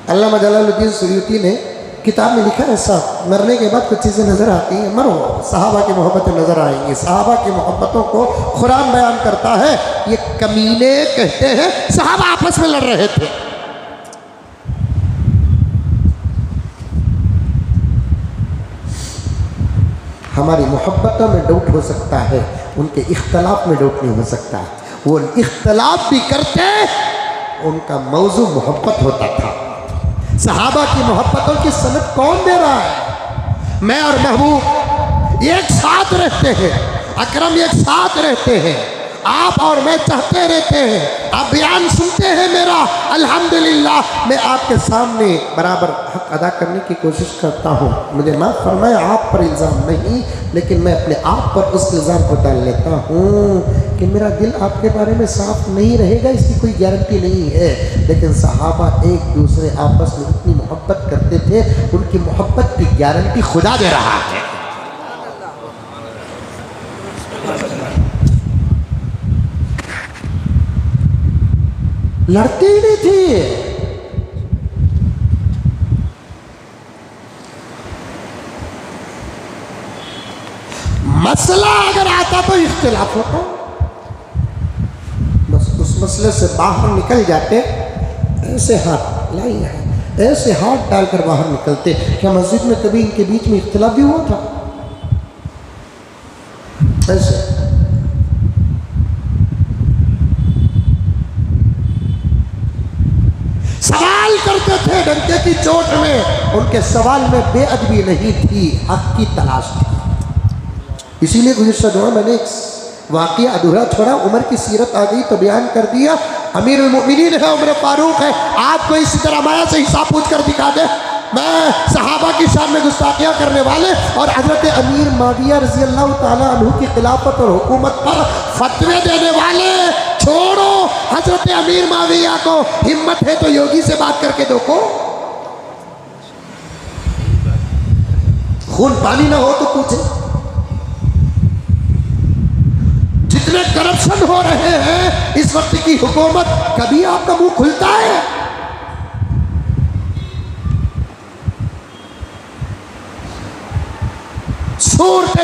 अल्लामा जलालुद्दीन सुयूती ने किताब में लिखा है ऐसा, मरने के बाद कुछ चीज़ें नज़र आती हैं। मरो, सहाबा की मोहब्बतें नज़र आएंगी। सहाबा की मोहब्बतों को कुरान बयान करता है। ये कमीने कहते हैं सहाबा आपस में लड़ रहे थे। हमारी मोहब्बतों में डाउट हो सकता है, उनके इख्तलाफ में डाउट नहीं हो सकता। वो इख्तलाफ भी करते, उनका मौजू मोहब्बत होता था। सहाबा की मोहब्बतों की सनद कौन दे रहा है? मैं और महबूब एक साथ रहते हैं, अकरम एक साथ रहते हैं, आप और मैं चाहते रहते हैं, आप बयान सुनते हैं मेरा, अल्हम्दुलिल्लाह मैं आपके सामने बराबर हक अदा करने की कोशिश करता हूँ। मुझे माफ़ फरमाए, आप पर इल्ज़ाम नहीं, लेकिन मैं अपने आप पर उस इल्ज़ाम को डाल लेता हूँ कि मेरा दिल आपके बारे में साफ नहीं रहेगा, इसकी कोई गारंटी नहीं है। लेकिन सहाबा एक दूसरे आपस में इतनी मोहब्बत करते थे, उनकी मोहब्बत की गारंटी खुदा दे रहा है। लड़ती ही नहीं थी। मसला अगर आता तो इख्तिलाफ होता, बस उस मसले से बाहर निकल जाते, ऐसे हाथ लाई है, ऐसे हाथ डालकर बाहर निकलते। क्या मस्जिद में कभी इनके बीच में इख्तिलाफ भी हुआ था? ऐसे सवाल करते थे डंके की चोट में, उनके सवाल में बेअदबी नहीं थी, हक की तलाश थी। इसीलिए गुज़िश्ता दुआ मैंने एक वाक़या अधूरा छोड़ा, उमर की सीरत आ गई तो बयान कर दिया। अमीरुल मोमिनीन है, उमर फारूक है, आपको इसी तरह माया से हिसाब पूछ कर दिखा दे। मैं सहाबा की शान में गुस्ताखियाँ करने वाले और हज़रत अमीर माविया रज़ी अल्लाह ताला अन्हु की खिलाफत और हुकूमत पर फतवे देने वाले छोड़ो। हज़रत अमीर माविया को हिम्मत है तो योगी से बात करके देखो, खून पानी ना हो तो पूछे। जितने करप्शन हो रहे हैं इस वक्त की हुकूमत, कभी आपका मुंह खुलता है?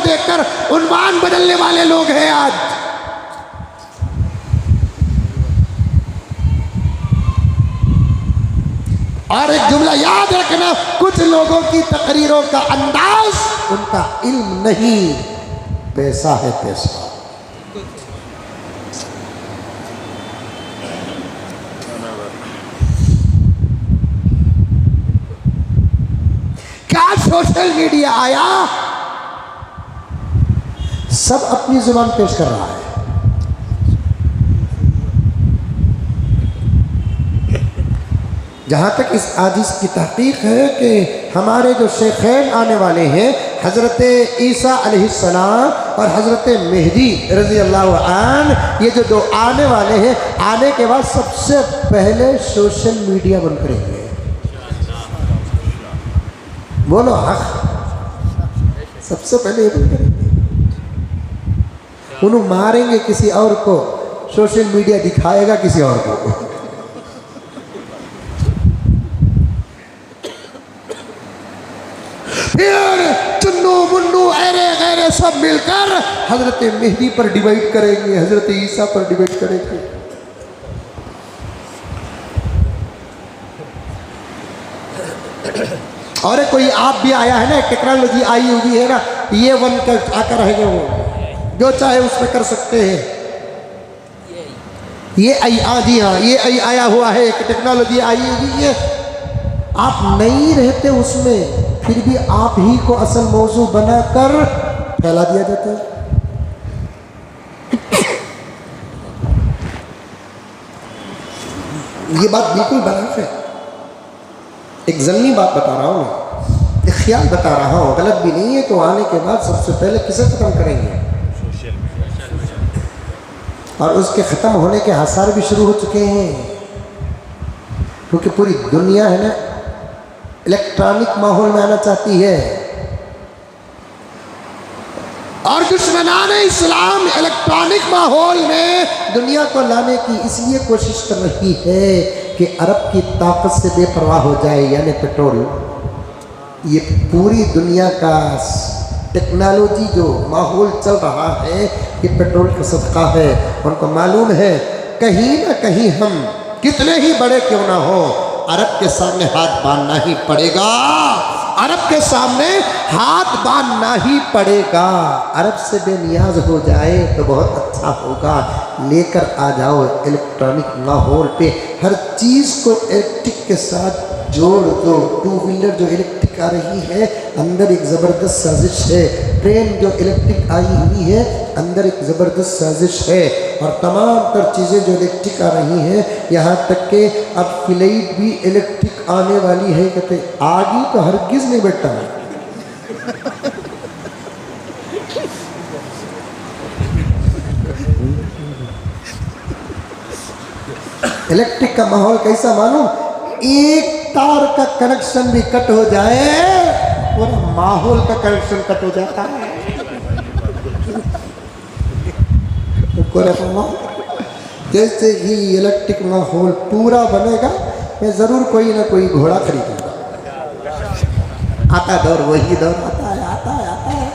देखकर उन्वान बदलने वाले लोग हैं आज। और एक जुमला याद रखना, कुछ लोगों की तकरीरों का अंदाज उनका इल्म नहीं, पैसा है पैसा। क्या सोशल मीडिया आया, सब अपनी जुबान पेश कर रहा है। जहाँ तक इस आजिज़ की तहकीक है कि हमारे जो शेखैन आने वाले हैं, हज़रत ईसा अलैहिस्सलाम और हज़रत मेहदी रज़ी अल्लाह अन्हु, ये जो दो आने वाले हैं, आने के बाद सबसे पहले सोशल मीडिया बंद करेंगे। बोलो हक, सबसे पहले ये बंद करेंगे। उन्हें मारेंगे किसी और को, सोशल मीडिया दिखाएगा किसी और को। फिर चुन्नू मुन्नू ऐरे गैरे सब मिलकर हजरत मेहदी पर डिबेट करेंगे, हजरत ईसा पर डिबेट करेंगे। और कोई आप भी आया है ना, टेक्नोलॉजी आई हुई है ना, ये वन कर आकर रहेंगे, वो जो चाहे उसमें कर सकते हैं। ये आई जी हाँ, ये आई आया हुआ है, एक टेक्नोलॉजी आई हुई है। आप नहीं रहते उसमें, फिर भी आप ही को असल मौजू बनाकर फैला दिया जाता है। ये बात बिल्कुल बराबर है। एक ज़न्नी बात बता रहा हूँ, एक ख्याल बता रहा हूँ, गलत भी नहीं है। तो आने के बाद सबसे पहले किसे ख़त्म करेंगे, और उसके ख़त्म होने के आसार भी शुरू हो चुके हैं, क्योंकि पूरी दुनिया है ना इलेक्ट्रॉनिक माहौल में आना चाहती है। और दुश्मनाने इस्लाम इलेक्ट्रॉनिक माहौल में दुनिया को लाने की इसलिए कोशिश कर रही है कि अरब की ताकत से बेपरवाह हो जाए, यानी पेट्रोल। ये पूरी दुनिया का टेक्नोलॉजी जो माहौल चल रहा है, ये पेट्रोल का सदका है। उनको मालूम है कहीं ना कहीं हम कितने ही बड़े क्यों ना हो, अरब के सामने हाथ बांधना ही पड़ेगा। अरब के सामने हाथ बांधना ही पड़ेगा। अरब से बेनियाज हो जाए तो बहुत अच्छा होगा। लेकर आ जाओ इलेक्ट्रॉनिक माहौल पे, हर चीज़ को इलेक्ट्रिक के साथ जोड़ दो। टू व्हीलर जो इलेक्ट्रिक आ रही है, अंदर एक ज़बरदस्त साजिश है। ट्रेन जो इलेक्ट्रिक आई हुई है, अंदर एक ज़बरदस्त साजिश है। और तमाम तर चीज़ें जो इलेक्ट्रिक आ रही हैं, यहाँ तक कि अब फ्लाइट भी इलेक्ट्रिक आने वाली है। कहते आगे तो हरगिज़ नहीं बैठता है। इलेक्ट्रिक का माहौल कैसा मालूम, एक तार का कनेक्शन भी कट हो जाए, पूरा माहौल का कनेक्शन कट हो जाता है। जैसे ही इलेक्ट्रिक माहौल पूरा बनेगा, मैं ज़रूर कोई ना कोई घोड़ा खरीदूंगा। आता दौर वही दौर आता है, आता है, आता है।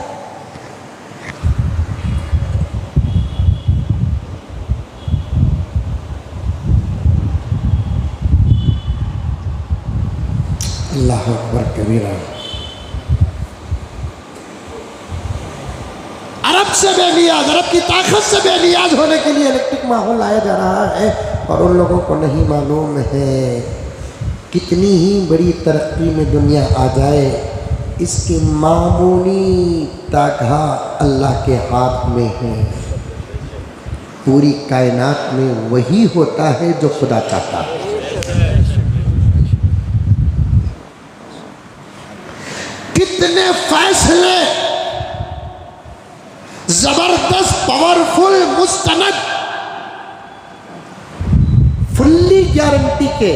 अल्लाह अकबर कबीरा। अरब से बेनियाज, अरब की ताकत से बेनियाज होने के लिए इलेक्ट्रिक माहौल लाया जा रहा है। और उन लोगों को नहीं मालूम है कितनी ही बड़ी तरक्की में दुनिया आ जाए, इसकी मामूली तागा अल्लाह के हाथ में है। पूरी कायनात में वही होता है जो खुदा चाहता है। कितने फैसले जबरदस्त, पावरफुल, मुस्तनद, फुल्ली गारंटी के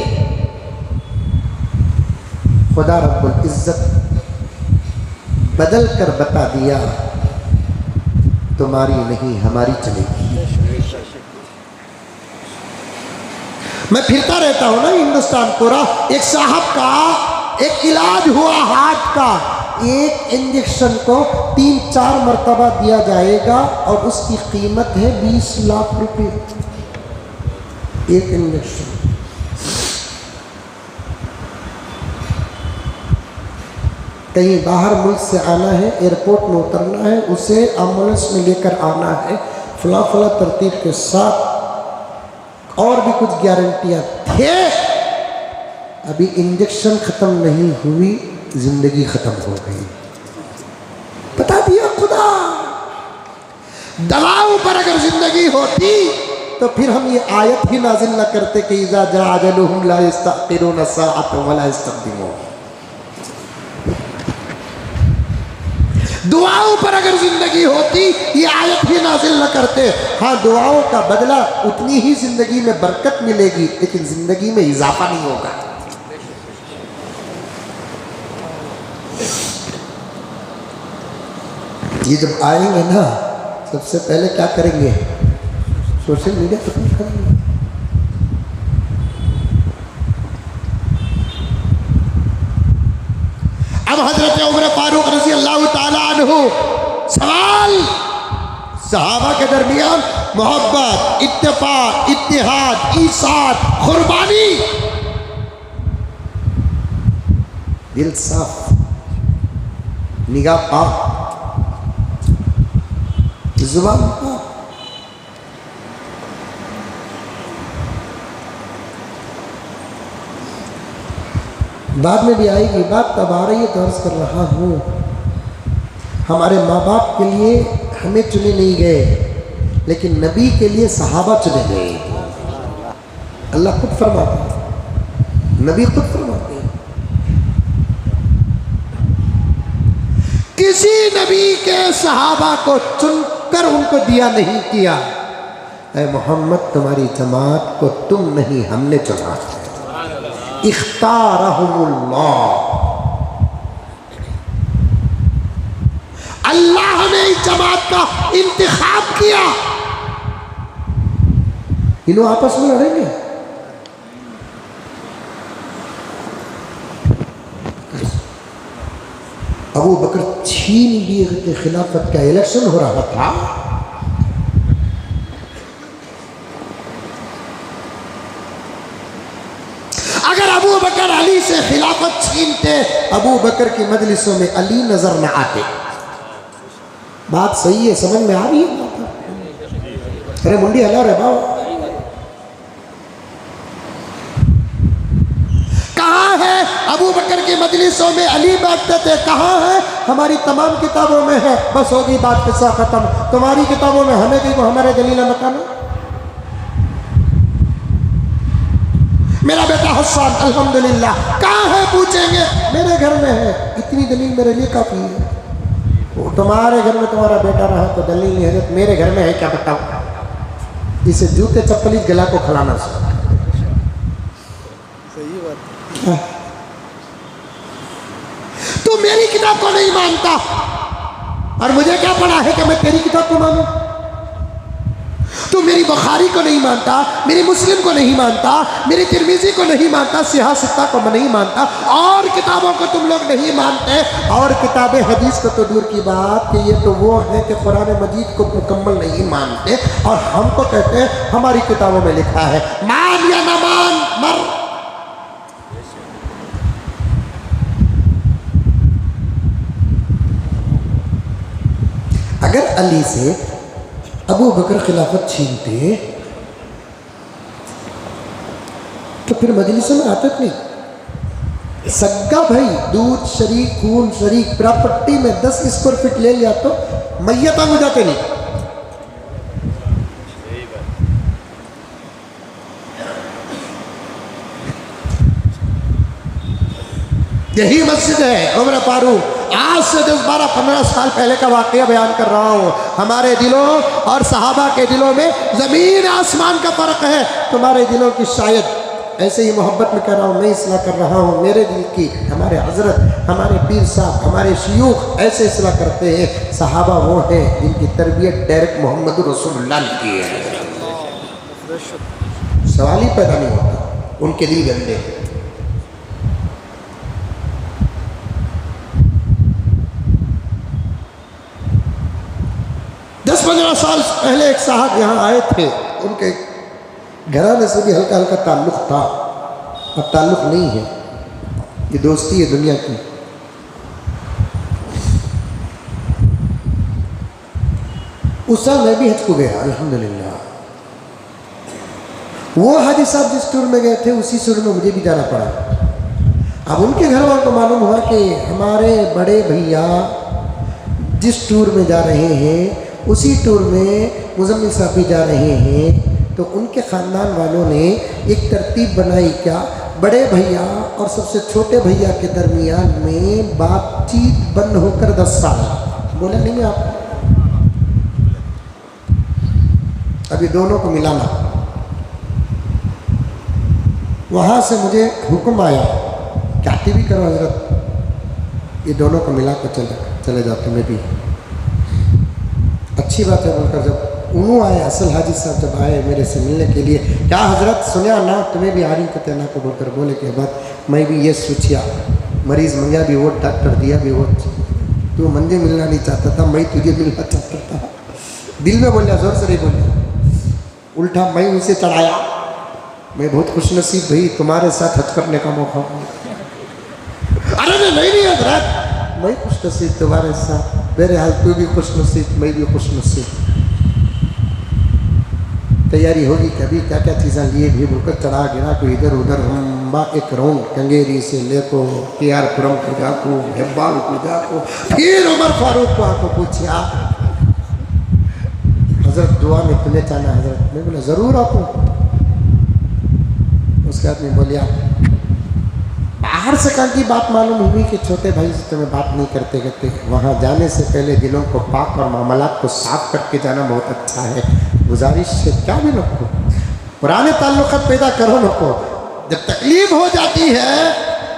खुदा रब्बुल इज्जत बदल कर बता दिया, तुम्हारी नहीं हमारी चलेगी। मैं फिरता रहता हूं ना हिंदुस्तान पूरा। एक साहब का एक इलाज हुआ हाथ का, एक इंजेक्शन को 3-4 मरतबा दिया जाएगा और उसकी कीमत है 20 लाख रुपए एक इंजेक्शन। कहीं बाहर मुल्क से आना है, एयरपोर्ट में उतरना है, उसे एम्बुलेंस में लेकर आना है, फला फला तरतीब के साथ, और भी कुछ गारंटियां थे। अभी इंजेक्शन खत्म नहीं हुई, जिंदगी खत्म हो गई। बता दिया खुदा। दवाओं पर अगर जिंदगी होती तो फिर हम ये आयत ही नाजिल न करते कि इज़ा जा अजलुहुम ला यस्तअखिरूना साअतन वला यस्तक़दिमून। दुआओं पर अगर जिंदगी होती ये आयत ही नाजिल न करते। हाँ, दुआओं का बदला उतनी ही जिंदगी में बरकत मिलेगी, लेकिन जिंदगी में इजाफा नहीं होगा। ये जब आएंगे ना, सबसे पहले क्या करेंगे? सोशल मीडिया खत्म करेंगे। अब हजरत उमर फारूक रज़ी अल्लाह ताला अन्हु, सवाल सहाबा के दरमियान मोहब्बत, इत्तेफाक, इत्तिहाद, ईसाद, कुर्बानी, दिल साफ, निगाह पाक, जुबान पाक। बाद में भी आएगी बात, तब आ रही है तो अर्ज कर रहा हूँ। हमारे माँ बाप के लिए हमें चुने नहीं गए, लेकिन नबी के लिए सहाबा चुने गए। अल्लाह खुद फरमाता है, नबी खुद फरमाते हैं, किसी नबी के सहाबा को चुनकर उनको दिया नहीं किया। ऐ मोहम्मद, तुम्हारी जमात को तुम नहीं, हमने चुना है। इख्तारहुमुल्लाह, अल्लाह ने इस जमात का इंतखाब किया। ये लोग आपस में लड़ेंगे। अबू बकर छीन लिए खिलाफत का इलेक्शन हो रहा था। अगर अबू बकर अली से खिलाफत छीनते, अबू बकर की मजलिसों में अली नजर न आते। बात सही है, समझ में आ रही है? अरे मुंडी हला रे बाबा। कहाँ है अबू बकर की मजलिसों में अली बैठते थे? कहाँ है? हमारी तमाम किताबों में है। बस होगी बात किस्सा खत्म। तुम्हारी किताबों में हमें देखो, हमारे दलील बताना। मेरा बेटा हसन अल्हम्दुलिल्लाह कहाँ है? पूछेंगे, मेरे घर में है। इतनी दलील मेरे लिए काफी है। वो तुम्हारे घर में तुम्हारा बेटा रहा तो दलील नहीं है, मेरे घर में है क्या बताओ? इसे जूते चप्पल इस गला को खिलाना सही बात। तू मेरी किताब को नहीं मानता और मुझे क्या पड़ा है कि मैं तेरी किताब को मानूं? तू मेरी बुखारी को नहीं मानता, मेरी मुस्लिम को नहीं मानता, मेरी तिरमिजी को नहीं मानता, सिहा सित्ता को नहीं मानता, और किताबों को तुम लोग नहीं मानते। और किताबें हदीस को तो दूर की बात कि ये तो वो है कि कुरान मजीद को मुकम्मल नहीं मानते, और हमको कहते हैं हमारी किताबों में लिखा है। मान या ना मान, मर। अगर अली से अबू बकर खिलाफत छीनते तो फिर मजलिस में आते नहीं। सग्गा भाई, दूध शरीक, खून शरीक, प्रॉपर्टी में 10 स्क्वायर फीट ले लिया तो मैयत हो जाते नहीं। यही मस्जिद है उमर फारूक। आज से 10-12-15 साल पहले का वाकया बयान कर रहा हूँ। हमारे दिलों और सहाबा के दिलों में ज़मीन आसमान का फ़र्क है। तुम्हारे दिलों की शायद ऐसे ही मोहब्बत में कर रहा हूँ, मैं इसलाह कर रहा हूँ। मेरे दिल की हमारे हजरत, हमारे पीर साहब, हमारे शयूख ऐसे इसलाह करते हैं। सहाबा वो हैं जिनकी तरबियत डायरेक्ट मोहम्मद रसूलुल्लाह ने की है। सवाल ही पैदा नहीं होता, उनके दिल गंदे। साल पहले एक साहब यहाँ आए थे, उनके घराने से भी हल्का हल्का ताल्लुक़ था, अब ताल्लुक़ नहीं है, ये दोस्ती है दुनिया की। उस साल मैं भी हज को गया अल्हम्दुलिल्लाह। वो हाजी साहब जिस टूर में गए थे उसी टूर में मुझे भी जाना पड़ा। अब उनके घर वालों को मालूम हुआ कि हमारे बड़े भैया जिस टूर में जा रहे हैं उसी टूर में मुज़म्मिल साहब भी जा रहे हैं, तो उनके ख़ानदान वालों ने एक तरतीब बनाई, क्या बड़े भैया और सबसे छोटे भैया के दरमियान में बातचीत बंद होकर 10 साल। बोला नहीं मैं आपको अभी दोनों को मिलाना। वहाँ से मुझे हुक्म आया क्या भी करो हजरत, ये दोनों को मिला कर चले जाते, मैं भी अच्छी बात है बोलकर जब उन्होंने आए, असल हाजी साहब जब आए मेरे से मिलने के लिए, क्या हजरत सुनिया ना तुम्हें भी आ रही कहते ना को बोलकर बोले के बाद मैं भी ये सोचिया, मरीज़ मंगा भी वोट, डॉक्टर दिया भी वोट, तू मंजे मिलना नहीं चाहता था, मैं तुझे मिलना चाहता था। दिल में बोलिया, जोर से नहीं बोलिया, उल्टा मैं उसे चढ़ाया, मैं बहुत खुशनसीब भाई तुम्हारे साथ हज करने का मौका। अरे नहीं हजरत मैं खुशनसीब तुम्हारे साथ, मेरे हाल तू भी खुशनसीब मैं भी खुशनसीब। तैयारी होगी कभी क्या क्या चीज़ें लिए भी बोलकर चढ़ा गिरा को इधर उधर लंबा एक राउंड कंगेरी से लेको TR-पुरम को जाको हेब्बाल को जाको, फिर उमर फारूक को आको पूछा हजरत दुआ में तुम्हें चाहना हजरत, मैं बोला ज़रूर आपको। उसके आदमी बोलिया बाहर से कहाँ की बात मालूम हुई कि छोटे भाई से तुम्हें बात नहीं करते करते, वहाँ जाने से पहले दिलों को पाक और मामलात को साफ करके जाना बहुत अच्छा है। गुजारिश से क्या भी नको, पुराने ताल्लुक़ात पैदा करो नको, जब तकलीफ हो जाती है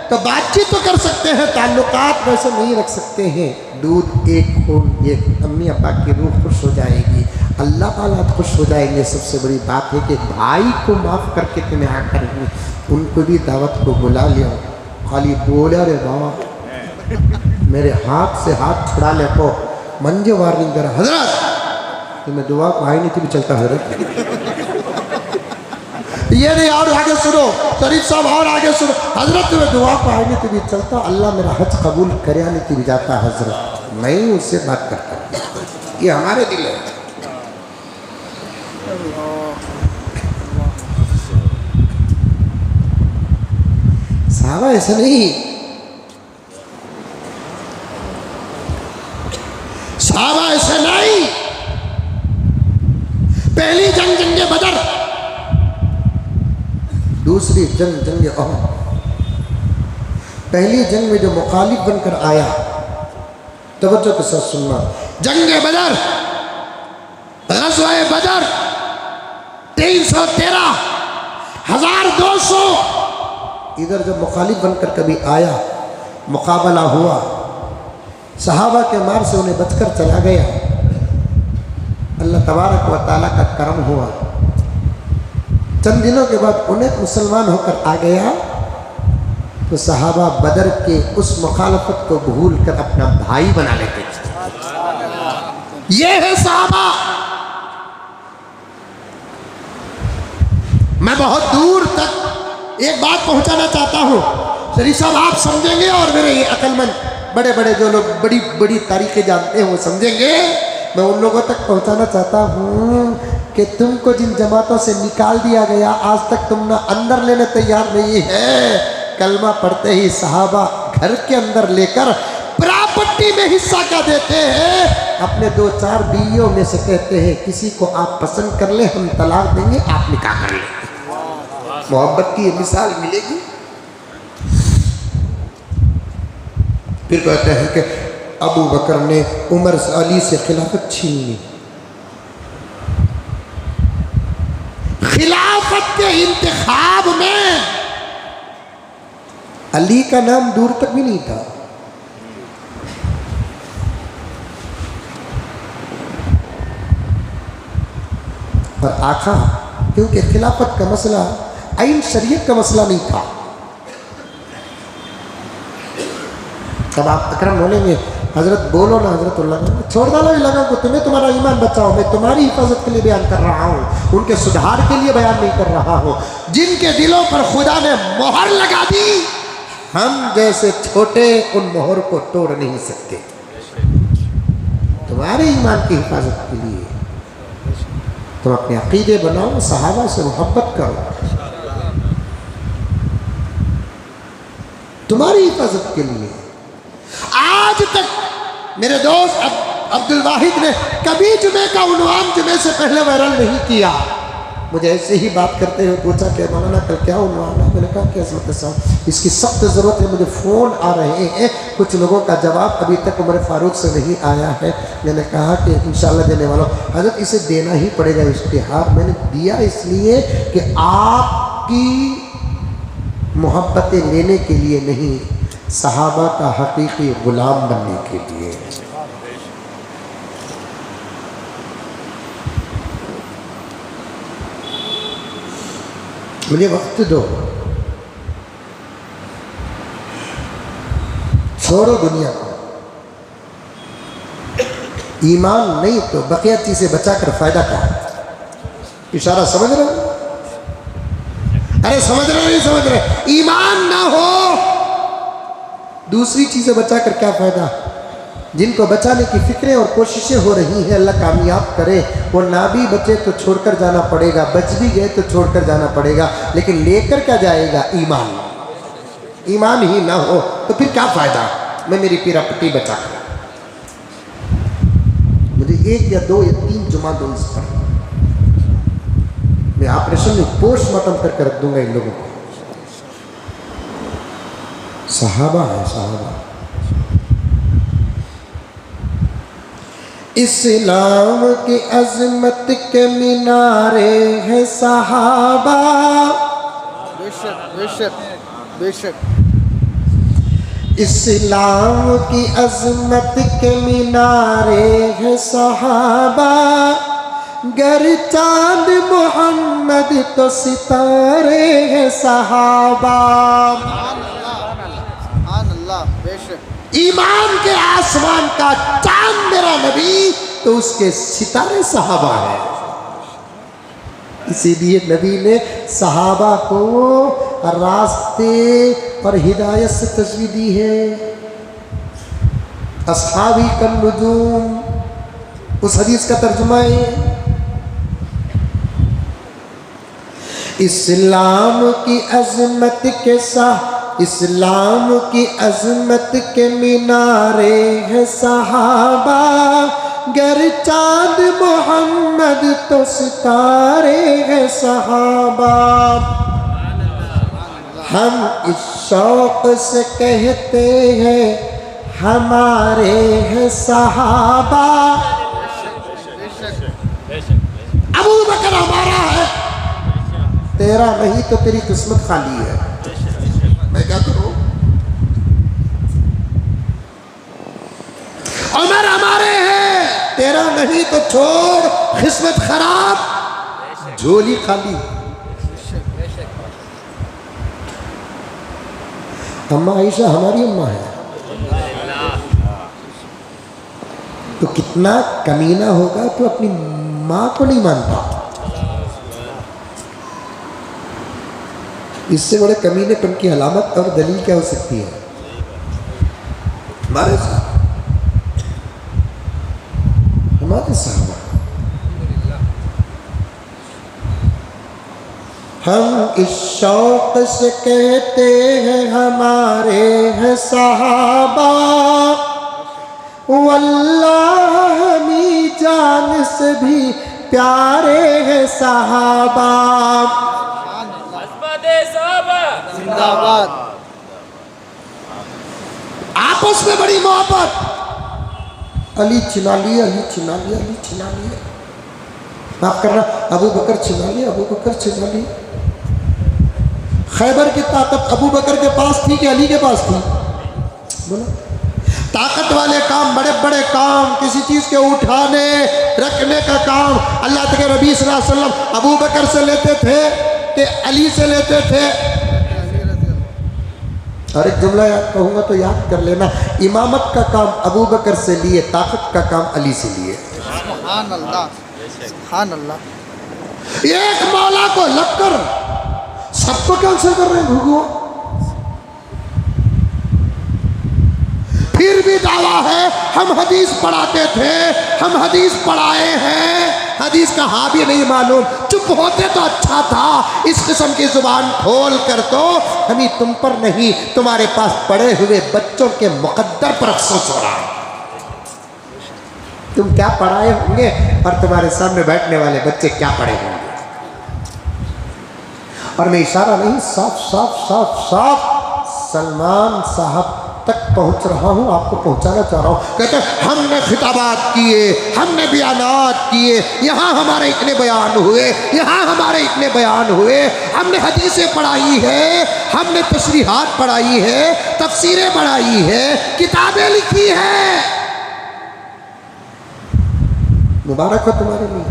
तो बातचीत तो कर सकते हैं, ताल्लुक़ात वैसे नहीं रख सकते हैं। दूध एक खून एक, अम्मी अब्बा की रूह खुश हो जाएगी, अल्लाह ताला खुश हो जाएंगे। सबसे बड़ी बात है कि भाई को माफ़ करके तुम्हें आकर उनको भी दावत को बुला लिया, खाली बोला रे बाबा मेरे हाथ से हाथ छुड़ा ले को मंजे वार्निंग करा, हजरत तुम्हें दुआ को आई नहीं थी भी चलता हजरत, ये नहीं और आगे सुनो शरीफ साहब और आगे सुनो, हजरत तुम्हें दुआ को आई नहीं थी भी चलता, अल्लाह मेरा हज कबूल करे नहीं थी भी जाता हजरत, मैं उससे बात करता, ये हमारे दिल है। साहबा ऐसा नहीं, साहबा ऐसा नहीं। पहली जंग जंगे बदर, दूसरी जंग जंगे अहद। पहली जंग में जो मुखालिफ बनकर आया, तवज्जो के साथ सुनना, जंगे बदर, ग़ज़वाए बदर 313 1200 इधर जब मुखालिफ बनकर कभी आया, मुकाबला हुआ, सहाबा के मार से उन्हें बचकर चला गया, अल्लाह तबारक व तआला का करम हुआ, चंद दिनों के बाद उन्हें मुसलमान होकर आ गया, तो सहाबा बदर के उस मुखालफत को भूल कर अपना भाई बना लेते थे। ये है सहाबा। मैं बहुत दूर तक एक बात पहुंचाना चाहता हूं, शरीफ साहब आप समझेंगे और मेरे ये अक्लमंद बड़े बड़े जो लोग बड़ी बड़ी तारीखें जानते हैं वो समझेंगे। मैं उन लोगों तक पहुंचाना चाहता हूं कि तुमको जिन जमातों से निकाल दिया गया, आज तक तुम ना अंदर लेने तैयार नहीं है। कलमा पढ़ते ही सहाबा घर के अंदर लेकर प्रॉपर्टी में हिस्सा क्या देते हैं, अपने 2-4 बीवियों में से कहते हैं किसी को आप पसंद कर ले, हम तलाक देंगे, आप निकाह कर लेंगे। मोहब्बत की मिसाल मिलेगी। फिर कहते हैं कि अबू बकर ने उमर अली से खिलाफत छीन ली। खिलाफत के इंतखाब में अली का नाम दूर तक भी नहीं था। और आखा, क्योंकि खिलाफत का मसला आइन शरीयत का मसला नहीं था। तब आप अकरम बोलेंगे हजरत बोलो ना हजरत छोड़ डालो ये लगा को, तुम्हें तुम्हारा ईमान बचाओ, मैं तुम्हारी हिफाजत के लिए बयान कर रहा हूँ, उनके सुधार के लिए बयान नहीं कर रहा हूँ। जिनके दिलों पर खुदा ने मोहर लगा दी, हम जैसे छोटे उन मोहर को तोड़ नहीं सकते। तुम्हारे ईमान की हिफाजत के लिए तुम अपने अकीदे बनाओ, सहाबा से मोहब्बत करो, तुम्हारी हिफाजत के लिए। आज तक मेरे दोस्त अब्दुल वाहिद ने कभी जुमे का उन्वान जुमे से पहले वायरल नहीं किया। मुझे ऐसे ही बात करते हुए पूछा कि मौलाना कल क्या उन्वान है? मैंने कहा कि अज़मत साहब इसकी सख्त ज़रूरत है, मुझे फ़ोन आ रहे हैं, कुछ लोगों का जवाब अभी तक उमर फारूक से नहीं आया है। मैंने कहा कि इंशाल्लाह देने वाला हूँ। हज़रत इसे देना ही पड़ेगा इश्तिहार। मैंने दिया इसलिए कि आपकी मोहब्बतें लेने के लिए नहीं, सहाबा का हकीकी गुलाम बनने के लिए। मुझे वक्त दो, छोड़ो दुनिया को, ईमान नहीं तो बकिया चीजें बचाकर फायदा क्या? इशारा समझ रहे हो? अरे समझ रहे नहीं समझ रहे? ईमान ना हो दूसरी चीजें बचाकर क्या फायदा? जिनको बचाने की फिक्रें और कोशिशें हो रही हैं, अल्लाह कामयाब करे। वो ना भी बचे तो छोड़कर जाना पड़ेगा, बच भी गए तो छोड़कर जाना पड़ेगा, लेकिन लेकर क्या जाएगा? ईमान। ईमान ही ना हो तो फिर क्या फायदा? मैं मेरी पीरापट्टी बचा कर, मुझे 1 या 2 या 3 जुमा दो इस पर, मैं ऑपरेशन में पोस्टमार्टम करके रख दूंगा इन लोगों को। सहाबा है सहाबा। इस्लाम की अजमत के मीनारे हैं सहाबा। बेशक बेशक बेशक। इस्लाम की अजमत के मीनारे हैं सहाबा। गर चांद मोहम्मद तो सितारे हैं सहाबा। बेशक। ईमान के आसमान का चांद मेरा नबी तो उसके सितारे सहाबा है। इसीलिए नबी ने सहाबा को रास्ते और हिदायत से तस्वीर दी है। अस्हाबी कन नुजूम, उस हदीस का तर्जुमा है। इस्लाम की अजमत के साथ, इस्लाम की अजमत के मीनारे हैं सहाबा। गर चांद मोहम्मद तो सितारे हैं सहाबा। हम इस शौक से कहते हैं हमारे हैं सहाबा। अबू बकर हमारा है, तेरा नहीं तो तेरी किस्मत खाली है। मैं क्या करूं? उमर हमारे हैं, तेरा नहीं तो छोड़, किस्मत खराब, झोली खाली। अम्मा आयशा हमारी अम्मा है, तो कितना कमीना होगा तो अपनी माँ को नहीं मानता। इससे बड़े कमीनेपन की अलामत और दलील क्या हो सकती है? हमारे साहबा। हम इस शौक से कहते हैं हमारे हैं सहाबा। वल्लाह हमी जान से भी प्यारे हैं सहाबा। जिंदाबाद। आपस में बड़ी मोहब्बत। अली छिना लिया, अली छिना लिया, अली छिना लिया, माफ करना, अबू बकर छिना लिया, अबू बकर छिना लिया। खैबर की ताकत अबू बकर के पास थी कि अली के पास थी? बोलो। ताकत वाले काम, बड़े बड़े काम, किसी चीज के उठाने रखने का काम अल्लाह के नबी सल्लल्लाहु अलैहि वसल्लम अबू बकर से लेते थे कि अली से लेते थे? और एक जुमला याद कहूँगा तो याद कर लेना, इमामत का काम अबू बकर से लिए, ताकत का काम अली से लिए। सुभान अल्लाह, सुभान अल्लाह। एक मौला को लगकर सबको कैंसिल कर रहे हैं घुघुआ। फिर भी दावा है हम हदीस पढ़ाते थे, हम हदीस पढ़ाए हैं। हदीस का हावी नहीं मालूम, चुप होते तो अच्छा था। इस किस्म की जुबान खोल कर तो हमें तुम पर नहीं, तुम्हारे पास पड़े हुए बच्चों के मुकद्दर पर अफसोस हो रहा है। तुम क्या पढ़ाए होंगे और तुम्हारे सामने बैठने वाले बच्चे क्या पढ़े होंगे। और मैं इशारा नहीं, साफ साफ साफ साफ सलमान साहब तक पहुंच रहा हूं, आपको पहुंचाना चाह रहा हूं। कहते हमने खिताबात किए, हमने बयानात किए, यहाँ हमारे इतने बयान हुए, यहाँ हमारे इतने बयान हुए, हमने हदीसें पढ़ाई है, हमने तशरीहात पढ़ाई है, तफसीरें पढ़ाई है, किताबें लिखी है। मुबारक हो तुम्हारे लिए,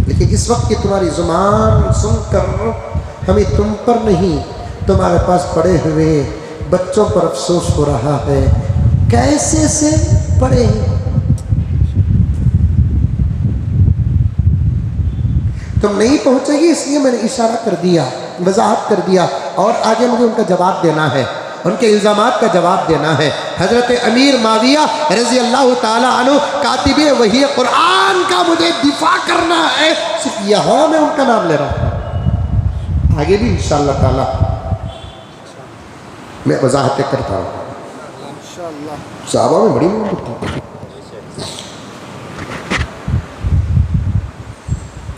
लेकिन इस वक्त की तुम्हारी जुबान सुनकर हमें तुम पर नहीं, तुम्हारे पास पड़े हुए बच्चों पर अफसोस हो रहा है। कैसे से पढ़े, तुम नहीं पहुंचेगी इसलिए मैंने इशारा कर दिया, वजाहत कर दिया, और आगे मुझे उनका जवाब देना है, उनके इल्ज़ामात का जवाब देना है। हज़रत अमीर माविया रज़ी अल्लाह ताला अन्हु कातिबे वही कुरान का मुझे दिफा करना है। सिर्फ यहाँ मैं उनका नाम ले रहा हूँ, आगे भी इंशाअल्लाह ताला मैं वजाहतें करता हूँ। इंशाअल्लाह साहबा में बड़ी मोहब्बत थी।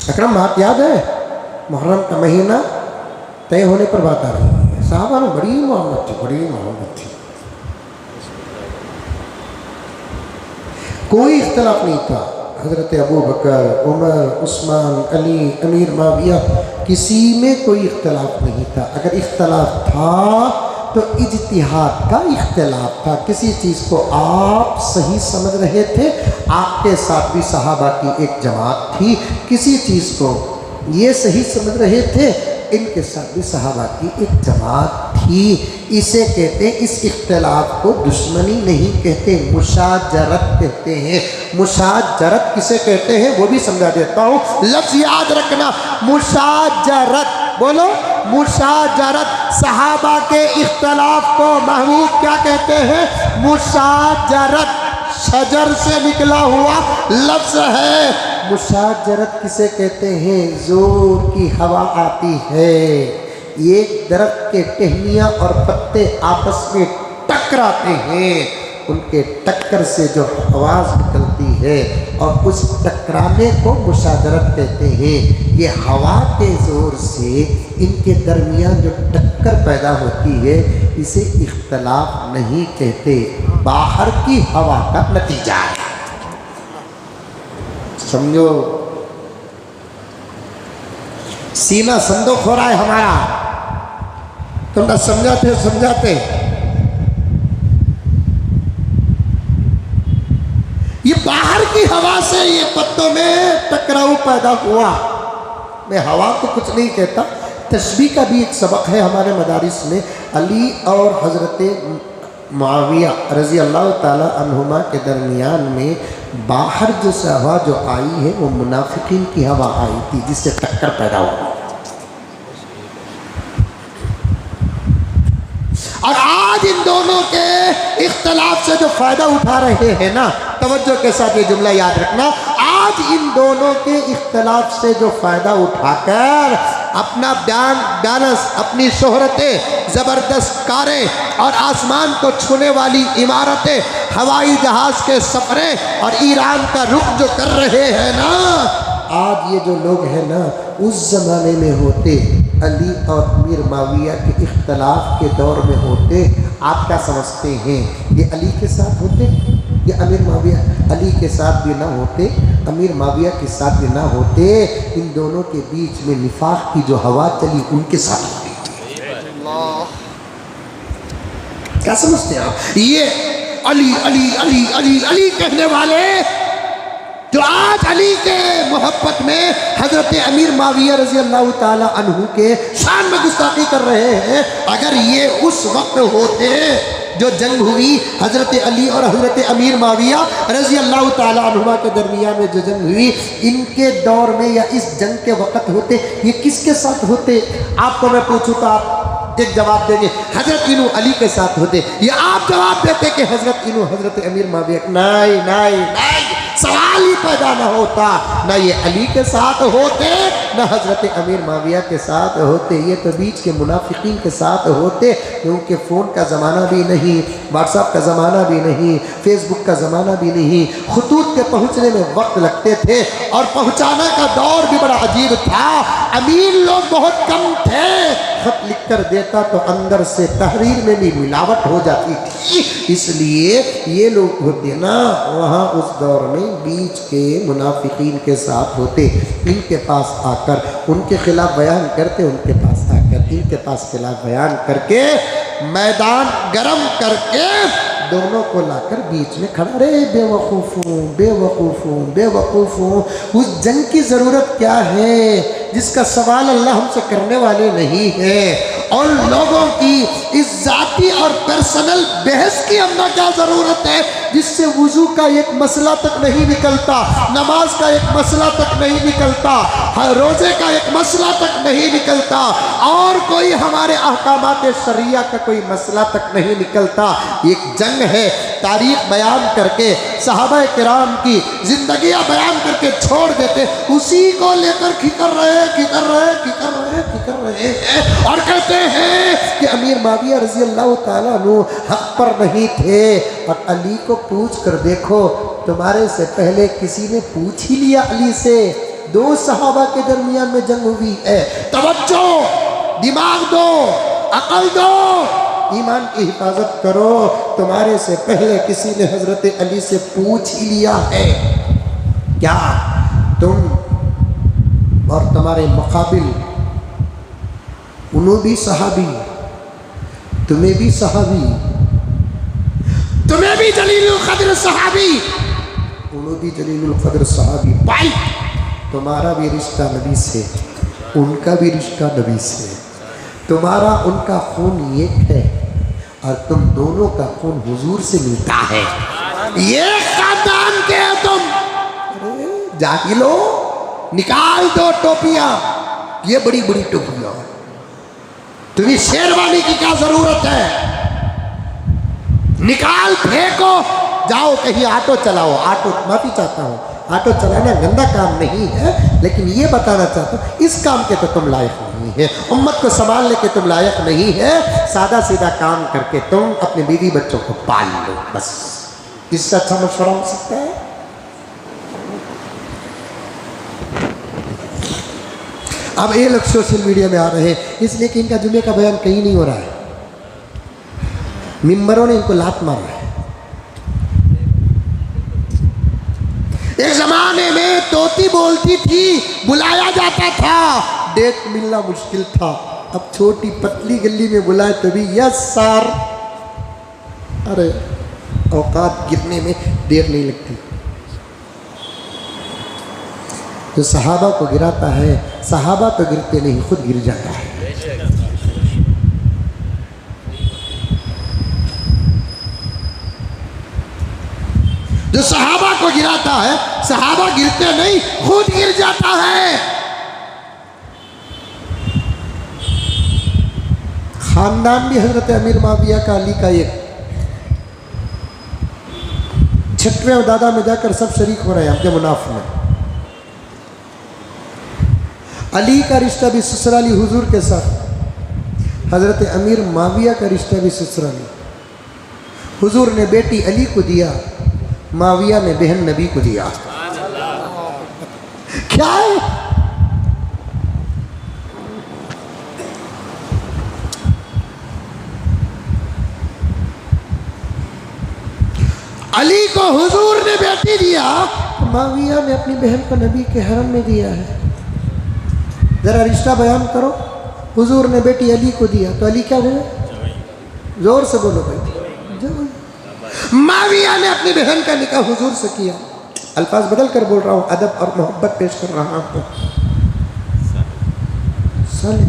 अकरम बात याद है, मुहर्रम का महीना तय होने पर बात आ रही है। साहबा में बड़ी मोहब्बत थी, बड़ी मोहब्बत थी, कोई इख्तलाफ नहीं था। हज़रत अबू बकर, उमर, उस्मान, अली, अमीर माविया, किसी में कोई इख्तलाफ नहीं था। अगर इख्तलाफ था तो इज्तिहाद का इख्तलाफ था। किसी चीज़ को आप सही समझ रहे थे, आपके साथ भी सहाबा की एक जमात थी। किसी चीज़ को ये सही समझ रहे थे, इनके साथ भी सहाबा की एक जमात थी। इसे कहते हैं, इस इख्तलाफ को दुश्मनी नहीं कहते, मुशाजरत कहते हैं। मुशाजरत किसे कहते हैं वो भी समझा देता हूँ, लफ्ज़ याद रखना, मुशाजरत। बोलो, मुशाजरत। सहाबा के इख्तलाफ को महमूद क्या कहते हैं? मुशाजरत। शजर से निकला हुआ लफ्ज़ है। मुशाजरत किसे कहते हैं? जोर की हवा आती है, एक दरख्त के टहनियाँ और पत्ते आपस में टकराते हैं, उनके टक्कर से जो आवाज़ निकलती है और उस टकराने को मुशाजरत कहते हैं। ये हवा के ज़ोर से इनके दरमियान जो टक्कर पैदा होती है, इसे इख्तलाफ नहीं कहते, बाहर की हवा का नतीजा है। समझो, सीना संदोख हो रहा है हमारा, तुम ना समझाते ये बाहर की हवा से ये पत्तों में टकराव पैदा हुआ। मैं हवा को कुछ नहीं कहता, तस्बीह का भी एक सबक है हमारे मदारिस में। अली और हज़रत मुआविया रज़ी अल्लाह ताला अन्हुमा के दरमियान में बाहर जो हवा जो आई है वो मुनाफिकीन की हवा आई थी, जिससे टक्कर पैदा हुआ। और आज इन दोनों के इख्तलाफ से जो फ़ायदा उठा रहे हैं ना, तवज्जो के साथ ये जुमला याद रखना, आज इन दोनों के इख्तलाफ से जो फ़ायदा उठाकर अपना बैलेंस, अपनी शोहरतें, ज़बरदस्त कारें और आसमान को छूने वाली इमारतें, हवाई जहाज़ के सफ़रे और ईरान का रुख जो कर रहे हैं ना, आज ये जो लोग हैं ना, उस ज़माने में होते, अली और अमीर माविया के इख्तलाफ के दौर में होते, आप क्या समझते हैं? ये अली के साथ होते, ये अमीर माविया अली के साथ भी ना होते, अमीर माविया के साथ भी ना होते, इन दोनों के बीच में निफाक की जो हवा चली उनके साथ होती। क्या समझते हैं आप? ये अली अली अली अली अली कहने वाले जो आज अली के मोहब्बत में हजरत अमीर माविया रजी अल्लाह ताला अन्हु के शान में गुस्ताखी कर रहे हैं, अगर ये उस वक्त होते जो जंग हुई हजरत अली और हजरत अमीर माविया रजी अल्लाह ताला अन्हुमा के दरमियान में जो जंग हुई, इनके दौर में या इस जंग के वक्त होते, ये किसके साथ होते? आपको मैं पूछूं तो आप एक जवाब देंगे हजरत इनू अली के साथ होते, या आप जवाब देते कि हजरत इनू हजरत अमीर माविया? नहीं नहीं नहीं, सवाल ही पैदा ना होता। ना ये अली के साथ होते, ना हजरत अमीर माविया के साथ होते, ये तो बीच के मुनाफिकीन के साथ होते, क्योंकि फ़ोन का ज़माना भी नहीं, व्हाट्सएप का ज़माना भी नहीं, फेसबुक का ज़माना भी नहीं, खतूत के पहुँचने में वक्त लगते थे और पहुँचाने का दौर भी बड़ा अजीब था। अमीर लोग बहुत कम थे, खत लिख कर देता तो अंदर से तहरीर में भी मिलावट हो जाती थी, इसलिए ये लोग होते ना वहाँ उस दौर में बीच के मुनाफिकीन के साथ होते, इनके पास आकर उनके खिलाफ बयान करते, उनके पास आकर इनके पास खिलाफ बयान करके मैदान गर्म करके दोनों को लाकर बीच में खड़ा, रे बेवकूफ़ों बेवकूफ़ों बेवकूफ़ों, उस जंग की ज़रूरत क्या है जिसका सवाल अल्लाह हमसे करने वाले नहीं है, और लोगों की इस जाती और पर्सनल बहस की हमने क्या ज़रूरत है जिससे वुज़ू का एक मसला तक नहीं निकलता, नमाज का एक मसला तक नहीं निकलता, रोज़े का एक मसला तक नहीं निकलता, और कोई हमारे अहकामात शरिया का कोई मसला तक नहीं निकलता। एक जंग है, तारीख बयान करके सहाबा किराम की जिंदगियां बयान करके छोड़ देते, उसी को लेकर खिकर रहे हैं और कहते हैं कि अमीर माविया रजी अल्लाह ताला अन्हु हक पर नहीं थे। और अली को पूछ कर देखो, तुम्हारे से पहले किसी ने पूछ ही लिया अली से, दो सहाबा के दरमियान में जंग हुई है, तवज्जो, दिमाग दो, अकल दो, ईमान की हिफाजत करो, तुम्हारे से पहले किसी ने हजरत अली से पूछ ही लिया है, क्या तुम और तुम्हारे मुकाबिल उन्हों भी सहाबी, तुम्हें भी सहाबी, तुम्हें भी जलीलुल क़द्र सहाबी, उन्हों भी जलीलुल क़द्र सहाबी, भाई तुम्हारा भी रिश्ता नबी से, उनका भी रिश्ता नबी से, तुम्हारा उनका खून एक है और तुम दोनों का खून हुजूर से मिलता है, ये खानदान के हो तुम। जाहिलो, निकाल दो टोपियां, ये बड़ी बड़ी टोपियां, तुम्हें शेरवानी की क्या जरूरत है, निकाल फेंको, जाओ कहीं ऑटो चलाओ। ऑटो, माफी चाहता हूँ, ऑटो चलाना गंदा काम नहीं है, लेकिन ये बताना चाहता हूँ इस काम के तो तुम लायक नहीं है, उम्मत को संभालने के तुम लायक नहीं है, सादा सीधा काम करके तुम अपने बीवी बच्चों को पाल लो, बस इससे अच्छा मशवरा हो सकता है। अब ये लोग सोशल मीडिया में आ रहे हैं इसलिए कि इनका जुमे का बयान कहीं नहीं हो रहा है, मिंबरों ने इनको लात मारा है। एक जमाने में तोती बोलती थी, बुलाया जाता था, डेट मिलना मुश्किल था, अब छोटी पतली गली में बुलाए तो भी यस सर, अरे औकात गिरने में देर नहीं लगती। जो सहाबा को गिराता है, सहाबा तो गिरते नहीं, खुद गिर जाता है। जो सहाबा को गिराता है, सहाबा गिरते नहीं, खुद गिर जाता है। खानदान भी हजरत अमीर माविया का अली का एक 6वें दादा में जाकर सब शरीक हो रहे हैं आपके मुनाफ में। अली का रिश्ता भी ससुराली हुजूर के साथ, हजरत अमीर माविया का रिश्ता भी ससुराली। हुजूर ने बेटी अली को दिया, माविया ने बहन नबी को दिया। क्या है? अली को हुजूर ने बेटी दिया, माविया ने अपनी बहन को नबी के हरम में दिया है। जरा रिश्ता बयान करो, हुजूर ने बेटी अली को दिया तो अली क्या हुआ? जोर से बोलो भाई। माविया ने अपनी बहन का निकाह हुजूर से किया, अल्फाज बदल कर बोल रहा हूँ, अदब और मोहब्बत पेश कर रहा हूँ। साले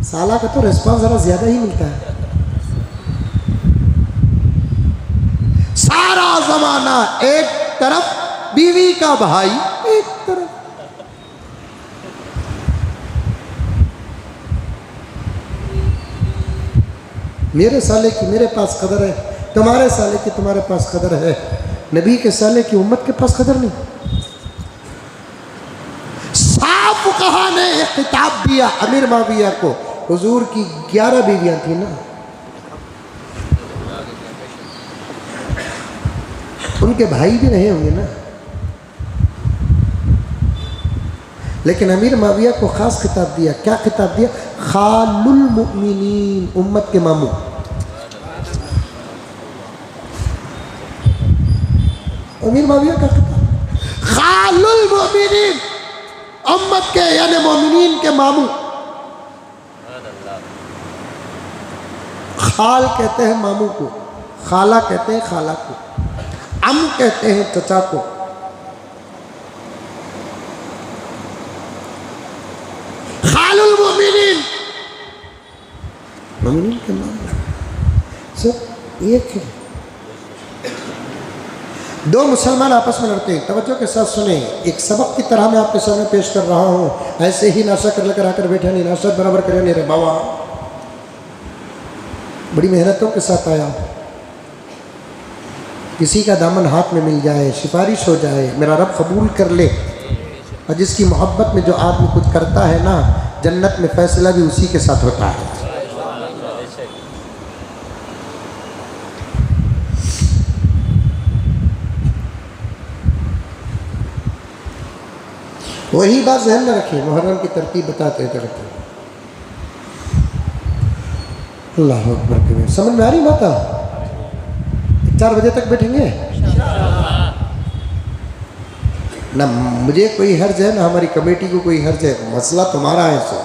साला का तो रिस्पॉन्स जरा ज्यादा ही मिलता है। सारा जमाना एक तरफ, बीवी का भाई एक तरफ। मेरे साले की मेरे पास कदर है, तुम्हारे साले की तुम्हारे पास कदर है, नबी के साले की उम्मत के पास कदर नहीं। साफ कहा ने एक किताब दिया अमीर माविया को, हुजूर की 11 बीवियां थी ना, उनके भाई भी रहे होंगे ना, लेकिन अमीर माविया को खास किताब दिया। क्या किताब दिया? खालुल मुमिनीन, उम्मत के मामू। अमीर माविया का किताब खालुल मुमिनीन, उम्मत के यानी मोमिनीन के मामू। खाल कहते हैं मामू को, खाला कहते हैं खाला को, अम कहते हैं चचा को। खालुल मोमिनीन, मोमिनीन के नाम सब एक है। दो मुसलमान आपस में लड़ते हैं, तवज्जो के साथ सुने, एक सबक की तरह मैं आपके सामने पेश कर रहा हूँ। ऐसे ही नाशा कर लेकर आकर बैठा नहीं, नाशा बराबर करे नहीं रे बाबा, बड़ी मेहनतों के साथ आया। किसी का दामन हाथ में मिल जाए, सिफारिश हो जाए, मेरा रब कबूल कर ले। और जिसकी मोहब्बत में जो आदमी कुछ करता है ना, जन्नत में फैसला भी उसी के साथ होता है। वही बात ज़हन में रखिए, मुहर्रम की तरतीब बताते करते। अल्लाह अकबर कबीर। समझ में आ रही माता? 4 बजे तक बैठेंगे ना, मुझे कोई हर्ज है ना हमारी कमेटी को कोई हर्ज है, मसला तुम्हारा है। सो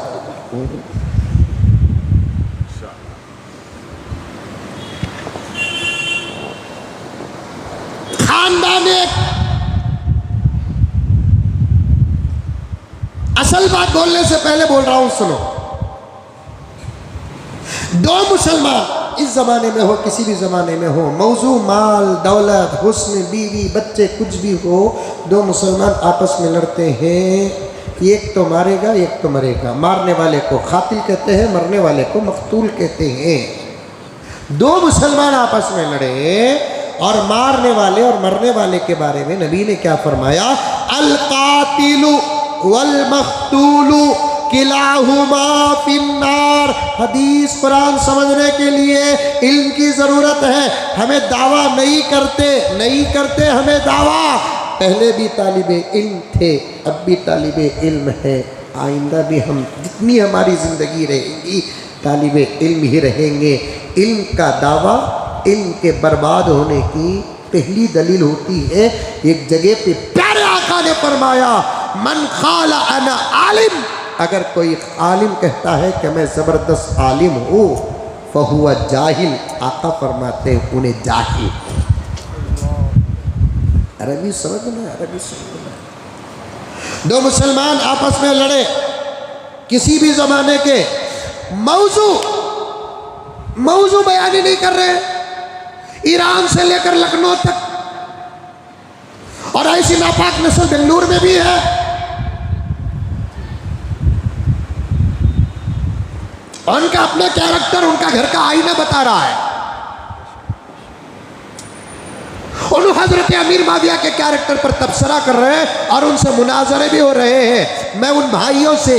खानदान असल बात बोलने से पहले बोल रहा हूं, सुनो। 2 मुसलमान इस ज़माने में हो, किसी भी ज़माने में हो, मौजू माल दौलत हुस्न बीवी बच्चे कुछ भी हो, 2 मुसलमान आपस में लड़ते हैं, एक तो मारेगा एक तो मरेगा। मारने वाले को कातिल कहते हैं, मरने वाले को मकतूल कहते हैं। 2 मुसलमान आपस में लड़े और मारने वाले और मरने वाले के बारे में नबी ने क्या फरमाया? अल कातिलु वल मकतूलु किलाहुमा फिन्नार। हदीस कुरान समझने के लिए इल्म की ज़रूरत है। हमें दावा नहीं करते हमें दावा। पहले भी तालिबे इल्म थे, अब भी तालिबे इल्म है, आइंदा भी हम जितनी हमारी ज़िंदगी रहेगी तालिबे इल्म ही रहेंगे। इल्म का दावा इल्म के बर्बाद होने की पहली दलील होती है। एक जगह पे प्यारे आका ने फरमाया, मन खाला अना आलिम, अगर कोई आलिम कहता है कि मैं ज़बरदस्त आलिम हूँ, फहुआ जाहिल, आका फरमाते उन्हें जाहिल। अरबी समझना, अरबी समझना। 2 मुसलमान आपस में लड़े, किसी भी ज़माने के, मौजू बयानी नहीं कर रहे, ईरान से लेकर लखनऊ तक, और ऐसी नापाक नस्ल बेंगलुरु में भी है। उनका अपना कैरेक्टर उनका घर का आईना बता रहा है। उन हजरत अमीर माविया के कैरेक्टर पर तबसरा कर रहे हैं और उनसे मुनाजरे भी हो रहे हैं। मैं उन भाइयों से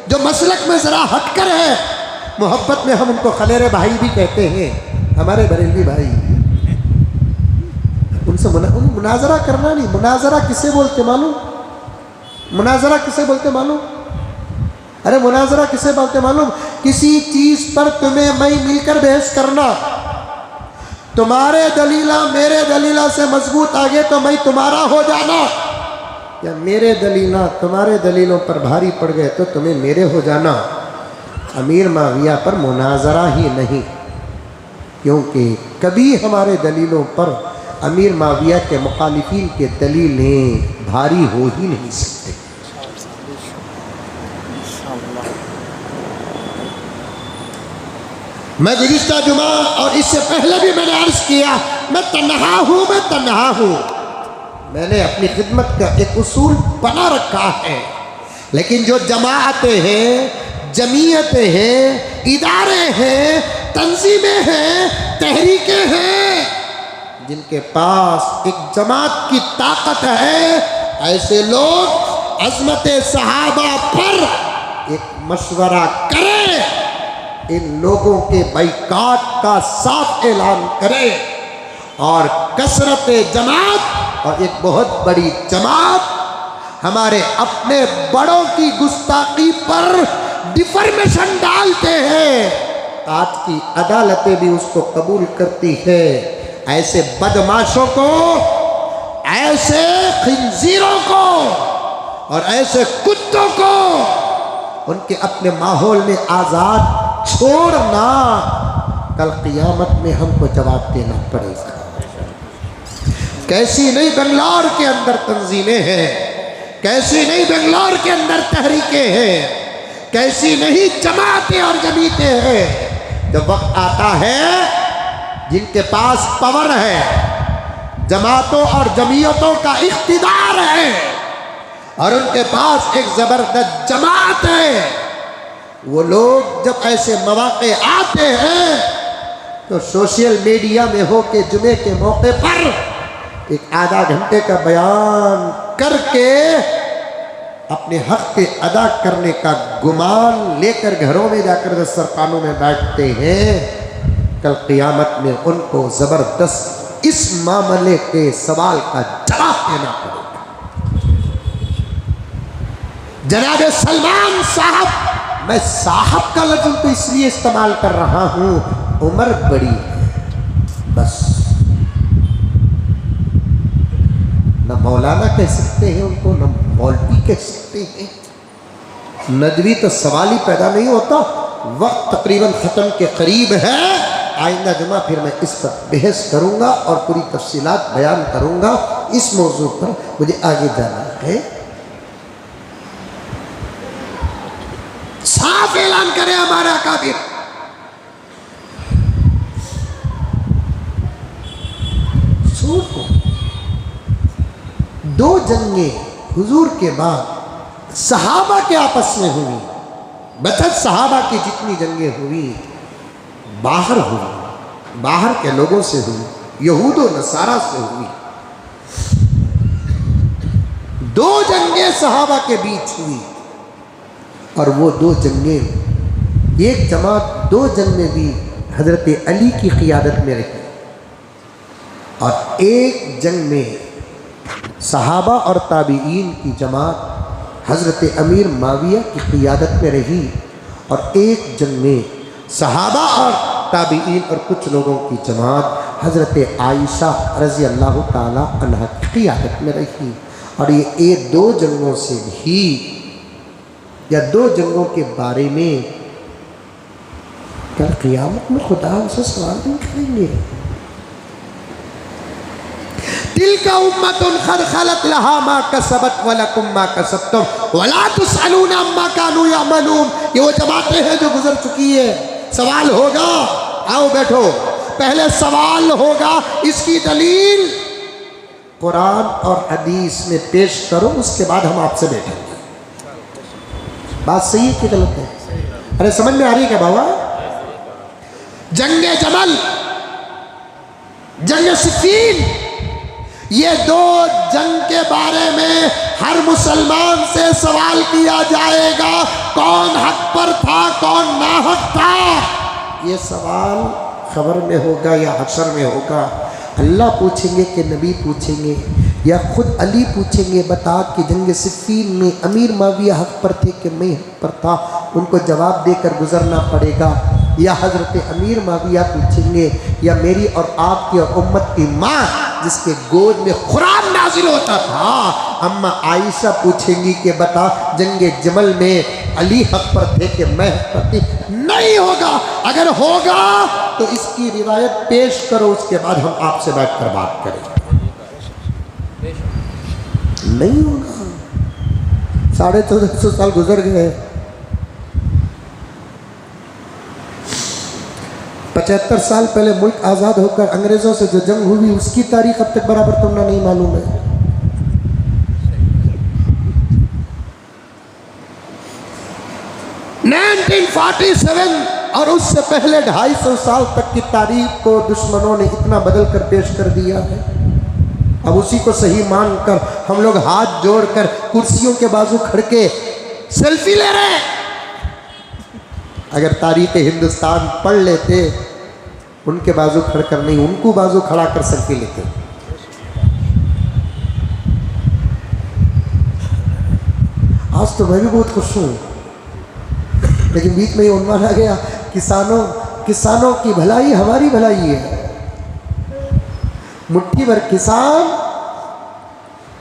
जो मसलक में ज़रा हटकर है, मोहब्बत में हम उनको खलेरे भाई भी कहते हैं, हमारे बरेलवी भाई, उनसे मुनाजरा करना नहीं। मुनाजरा किसे बोलते मालूम? मुनाजरा किसे बोलते मालूम? अरे मुनाजरा किसे बोलते मालूम? किसी चीज़ पर तुम्हें मैं मिलकर बहस करना, तुम्हारे दलीला मेरे दलीला से मजबूत आगे तो मैं तुम्हारा हो जाना, या मेरे दलीला तुम्हारे दलीलों पर भारी पड़ गए तो तुम्हें मेरे हो जाना। अमीर माविया पर मुनाजरा ही नहीं, क्योंकि कभी हमारे दलीलों पर अमीर माविया के मुखालिफिन के दलीलें भारी हो ही नहीं सकते। मैं गुज़िश्ता जुमा और इससे पहले भी मैंने अर्ज किया, मैं तन्हा हूँ। मैंने अपनी खिदमत का एक उसूल बना रखा है, लेकिन जो जमाअतें हैं, जमीयतें हैं, इदारे हैं, तंजीमें हैं, तहरीकें हैं, जिनके पास एक जमात की ताकत है, ऐसे लोग अज़मत सहाबा पर एक मशवरा करें, इन लोगों के बाइकाट का साफ ऐलान करें और कसरत जमात और एक बहुत बड़ी जमात हमारे अपने बड़ों की गुस्ताखी पर डिफॉर्मेशन डालते हैं। आज की अदालतें भी उसको कबूल करती है। ऐसे बदमाशों को, ऐसे खिंजीरों को और ऐसे कुत्तों को उनके अपने माहौल में आज़ाद छोड़ना, कल क़ियामत में हमको जवाब देना पड़ेगा। कैसी नई बेंगलोर के अंदर तंजीमें हैं, कैसी नई बेंगलोर के अंदर तहरीकें हैं, कैसी नहीं जमातें और जमीतें हैं। जब वक्त आता है जिनके पास पावर है, जमातों और जमीयतों का इख्तिदार है और उनके पास एक ज़बरदस्त जमात है, वो लोग जब ऐसे मौके आते हैं तो सोशल मीडिया में हो के जुमे के मौके पर एक आधा घंटे का बयान करके अपने हक के अदा करने का गुमान लेकर घरों में जाकर दस्तरखानों में बैठते हैं। कल क़ियामत में उनको ज़बरदस्त इस मामले के सवाल का जवाब देना पड़ेगा। जनाब सलमान साहब, मैं साहब का लफ्ज़ तो इसलिए इस्तेमाल कर रहा हूँ, उम्र बड़ी है बस। न मौलाना कह सकते हैं उनको, न मौलवी कह सकते हैं। नदवी तो सवाल ही पैदा नहीं होता। वक्त तकरीबन ख़त्म के करीब है। आइंदा जुमा फिर मैं इस पर बहस करूँगा और पूरी तफसीलात बयान करूँगा। इस मौजू पर मुझे आगे जाना है। साफ ऐलान करें हमारा काबिर, सुनो, 2 जंगें हुजूर के बाद सहाबा के आपस में हुई, बचत सहाबा की जितनी जंगें हुई बाहर हुई, बाहर के लोगों से हुई, यहूद व नसारा से हुई। 2 जंगें सहाबा के बीच हुई और वो 2 जंगें, एक जमात 2 जंग में भी हज़रत अली की क़ियादत में रही और एक जंग में सहाबा और ताबीईन की जमात हज़रत अमीर माविया की क़ियादत में रही और एक जंग में सहाबा और ताबीईन और कुछ लोगों की जमात हज़रत आयशा रज़ी अल्लाह ताला अन्हा की क़ियादत में रही। और ये 2 जंगों से भी या 2 जंगों के बारे में कल क़ियामत में खुदा उनसे सवाल नहीं करेंगे। दिल का उम्मतुन क़द ख़लत लहा मा कसबत व लकुम मा कसबतुम वला तुसअलूना अम्मा कानू यअमलून। ये वो जमातें हैं जो गुजर चुकी है। सवाल होगा, आओ बैठो, पहले सवाल होगा, इसकी दलील कुरान और हदीस में पेश करो, उसके बाद हम आपसे बैठेंगे। बात सही है कि गलत है? अरे समझ में आ रही है क्या बाबा? जंगे जमल, जंगे सिफ़ीन, ये 2 जंग के बारे में हर मुसलमान से सवाल किया जाएगा, कौन हक पर था, कौन नाहक था। ये सवाल खबर में होगा या हशर में होगा। अल्लाह पूछेंगे कि नबी पूछेंगे या खुद अली पूछेंगे, बता कि जंग सिफ़ीन में अमीर माविया हक पर थे कि मैं हक पर था। उनको जवाब देकर गुजरना पड़ेगा। या हज़रत अमीर माविया पूछेंगे या मेरी और आपकी और उम्मत की माँ जिसके गोद में कुरान नाजिल होता था, अम्मा आयशा पूछेंगी कि बता जंगे जमल में अली हक पर थे कि मैं हक पर थी। नहीं होगा। अगर होगा तो इसकी रिवायत पेश करो, उसके बाद हम आपसे बैठकर बात करेंगे। नहीं होगा। 1450 साल गुजर गए। 75 साल पहले मुल्क आज़ाद होकर अंग्रेज़ों से जो जंग हुई उसकी तारीख अब तक बराबर तुमने नहीं मालूम है। 1947 और उससे पहले 250 साल तक की तारीख को दुश्मनों ने इतना बदल कर पेश कर दिया है। अब उसी को सही मानकर हम लोग हाथ जोड़कर कुर्सियों के बाजू खड़ के सेल्फी ले रहे हैं। अगर तारीख हिंदुस्तान पढ़ लेते, उनके बाजू खड़ कर नहीं, उनको बाजू खड़ा कर सेल्फी लेते। आज तो मैं भी बहुत खुश हूँ, लेकिन बीच में ये उन्माद आ गया, किसानों की भलाई हमारी भलाई है। मुट्ठी भर किसान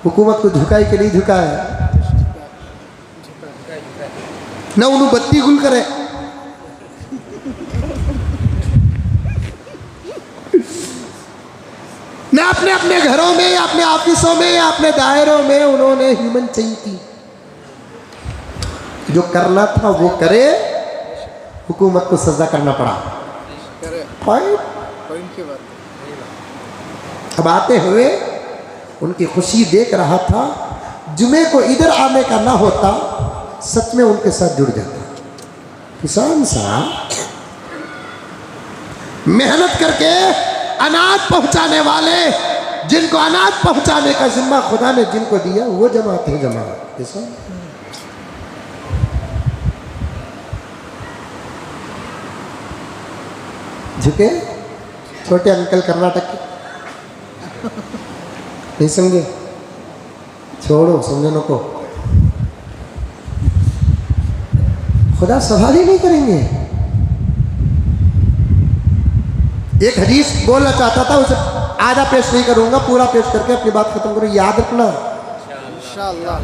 हुकूमत को झुकाए कि नहीं झुकाए, न उन्होंने बत्ती गुल करे, न अपने अपने घरों में या अपने ऑफिसों में या अपने दायरों में उन्होंने ह्यूमन चेंज की। जो करना था वो करे, हुकूमत को सजा करना पड़ा। अब आते हुए उनकी खुशी देख रहा था। जुमे को इधर आने का ना होता, सच में उनके साथ जुड़ जाता। किसान साहब मेहनत करके अनाज पहुंचाने वाले, जिनको अनाज पहुंचाने का जिम्मा खुदा ने जिनको दिया, वो जमात है जमात। किसान झुके। छोटे अंकल कर्नाटक के, नहीं समझे, छोड़ो, समझने को खुदा सवाल ही नहीं करेंगे। एक हदीस बोलना चाहता था, उसे आधा पेश नहीं करूंगा, पूरा पेश करके अपनी बात खत्म करूं। याद रखना इंशाअल्लाह।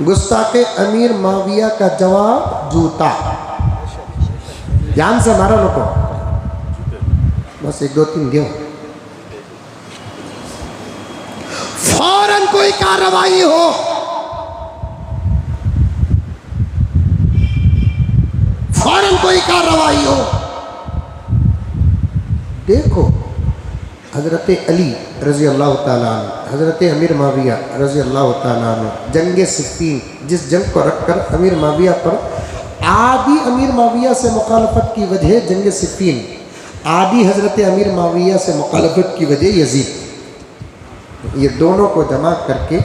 गुस्ताखे अमीर माविया का जवाब जूता। ध्यान से मारा नको, बस 1 2 3 दो। फौरन कोई कार्रवाई हो, फौरन कोई कार्रवाई हो। देखो हजरत अली रजी अल्लाह ताला अन्हु, हजरत अमीर माविया रजी अल्लाह ताला अन्हु, जंग सिफ़ीन, जिस जंग को रखकर अमीर माविया पर आदि अमीर माविया से मुखालफत की वजह जंग सिफ़ीन, आदि हजरत अमीर माविया से मुखालफत की वजह यजीद, ये दोनों को जमा करके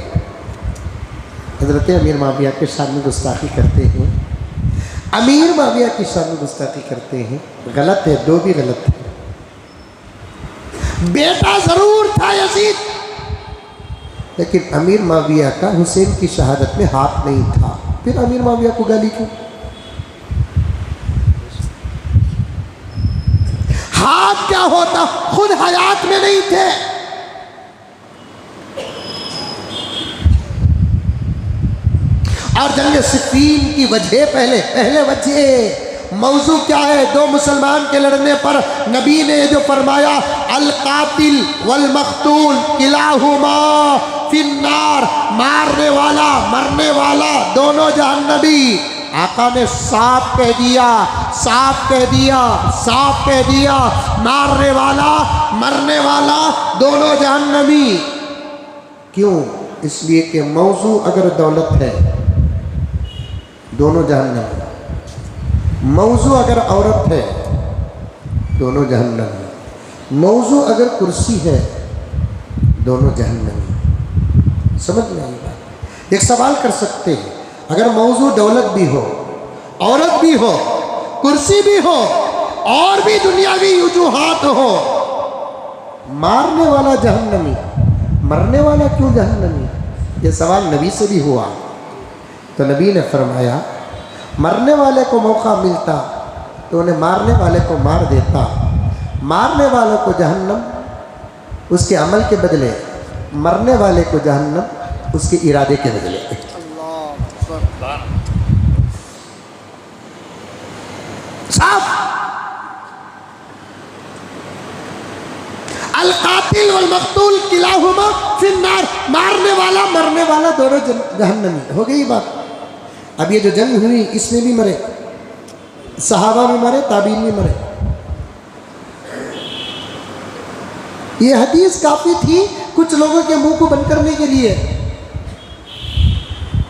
हजरत अमीर माविया के शान गुस्ताखी करते हैं। अमीर माविया की शान गुस्ताखी करते हैं। गलत है, दो भी गलत है। बेटा जरूर था यजीद, लेकिन अमीर माविया का हुसैन की शहादत में हाथ नहीं था। फिर अमीर माविया को गाली क्यों? हाथ क्या होता, खुद हयात में नहीं थे। और जंग सिफ़ीन की वजह पहले वजह मौजू क्या है? दो मुसलमान के लड़ने पर नबी ने जो फरमाया, अल कातिल वल मक़तूल किलाहुमा फिन्नार, मारने वाला मरने वाला दोनों जहन्नमी। आका ने साफ कह दिया, साफ कह दिया, साफ कह दिया, मारने वाला मरने वाला दोनों जहन्नमी। क्यों? इसलिए कि मौजू अगर दौलत है, दोनों जहन्नमी। मौजू अगर औरत है, दोनों जहन्नमी। मौजू अगर कुर्सी है, दोनों जहन्नमी। समझ में आई बात? एक सवाल कर सकते हैं, अगर मौजू दौलत भी हो, औरत भी हो, कुर्सी भी हो, और भी दुनियावी वजूहात हो, मारने वाला जहन्नमी, मरने वाला क्यों जहन्नमी? ये सवाल नबी से भी हुआ, तो नबी ने फरमाया, मरने वाले को मौका मिलता तो उन्हें मारने वाले को मार देता। मारने वाले को जहन्नम उसके अमल के बदले, मरने वाले को जहन्नम उसके इरादे के बदले। साफ। अल कातिल वल मकतूल किलाहुमा फिन्नार, मारने वाला मरने वाला दोनों जहन्नमी। हो गई बात। अब ये जो जंग हुई इसमें भी मरे, सहाबा में मरे, ताबीन में मरे। ये हदीस काफी थी कुछ लोगों के मुंह को बंद करने के लिए।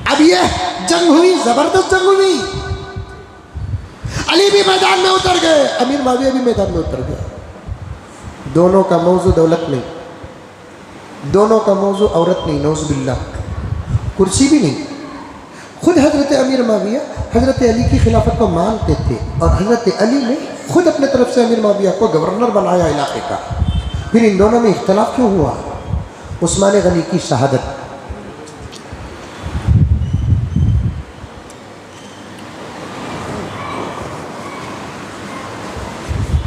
अब ये जंग हुई, जबरदस्त जंग हुई। अली भी मैदान में उतर गए, अमीर माविया भी मैदान में उतर गए। दोनों का मौजू दौलत नहीं, दोनों का मौजू औरत नहीं, नौजुबिल्लाह, कुर्सी भी नहीं। खुद हजरत अमीर माविया हजरत अली की खिलाफत को मानते थे और हजरत अली ने खुद अपने तरफ से अमीर माविया को गवर्नर बनाया इलाके का। फिर इन दोनों में इख्तलाफ क्यों हुआ? उस्मान गनी की शहादत।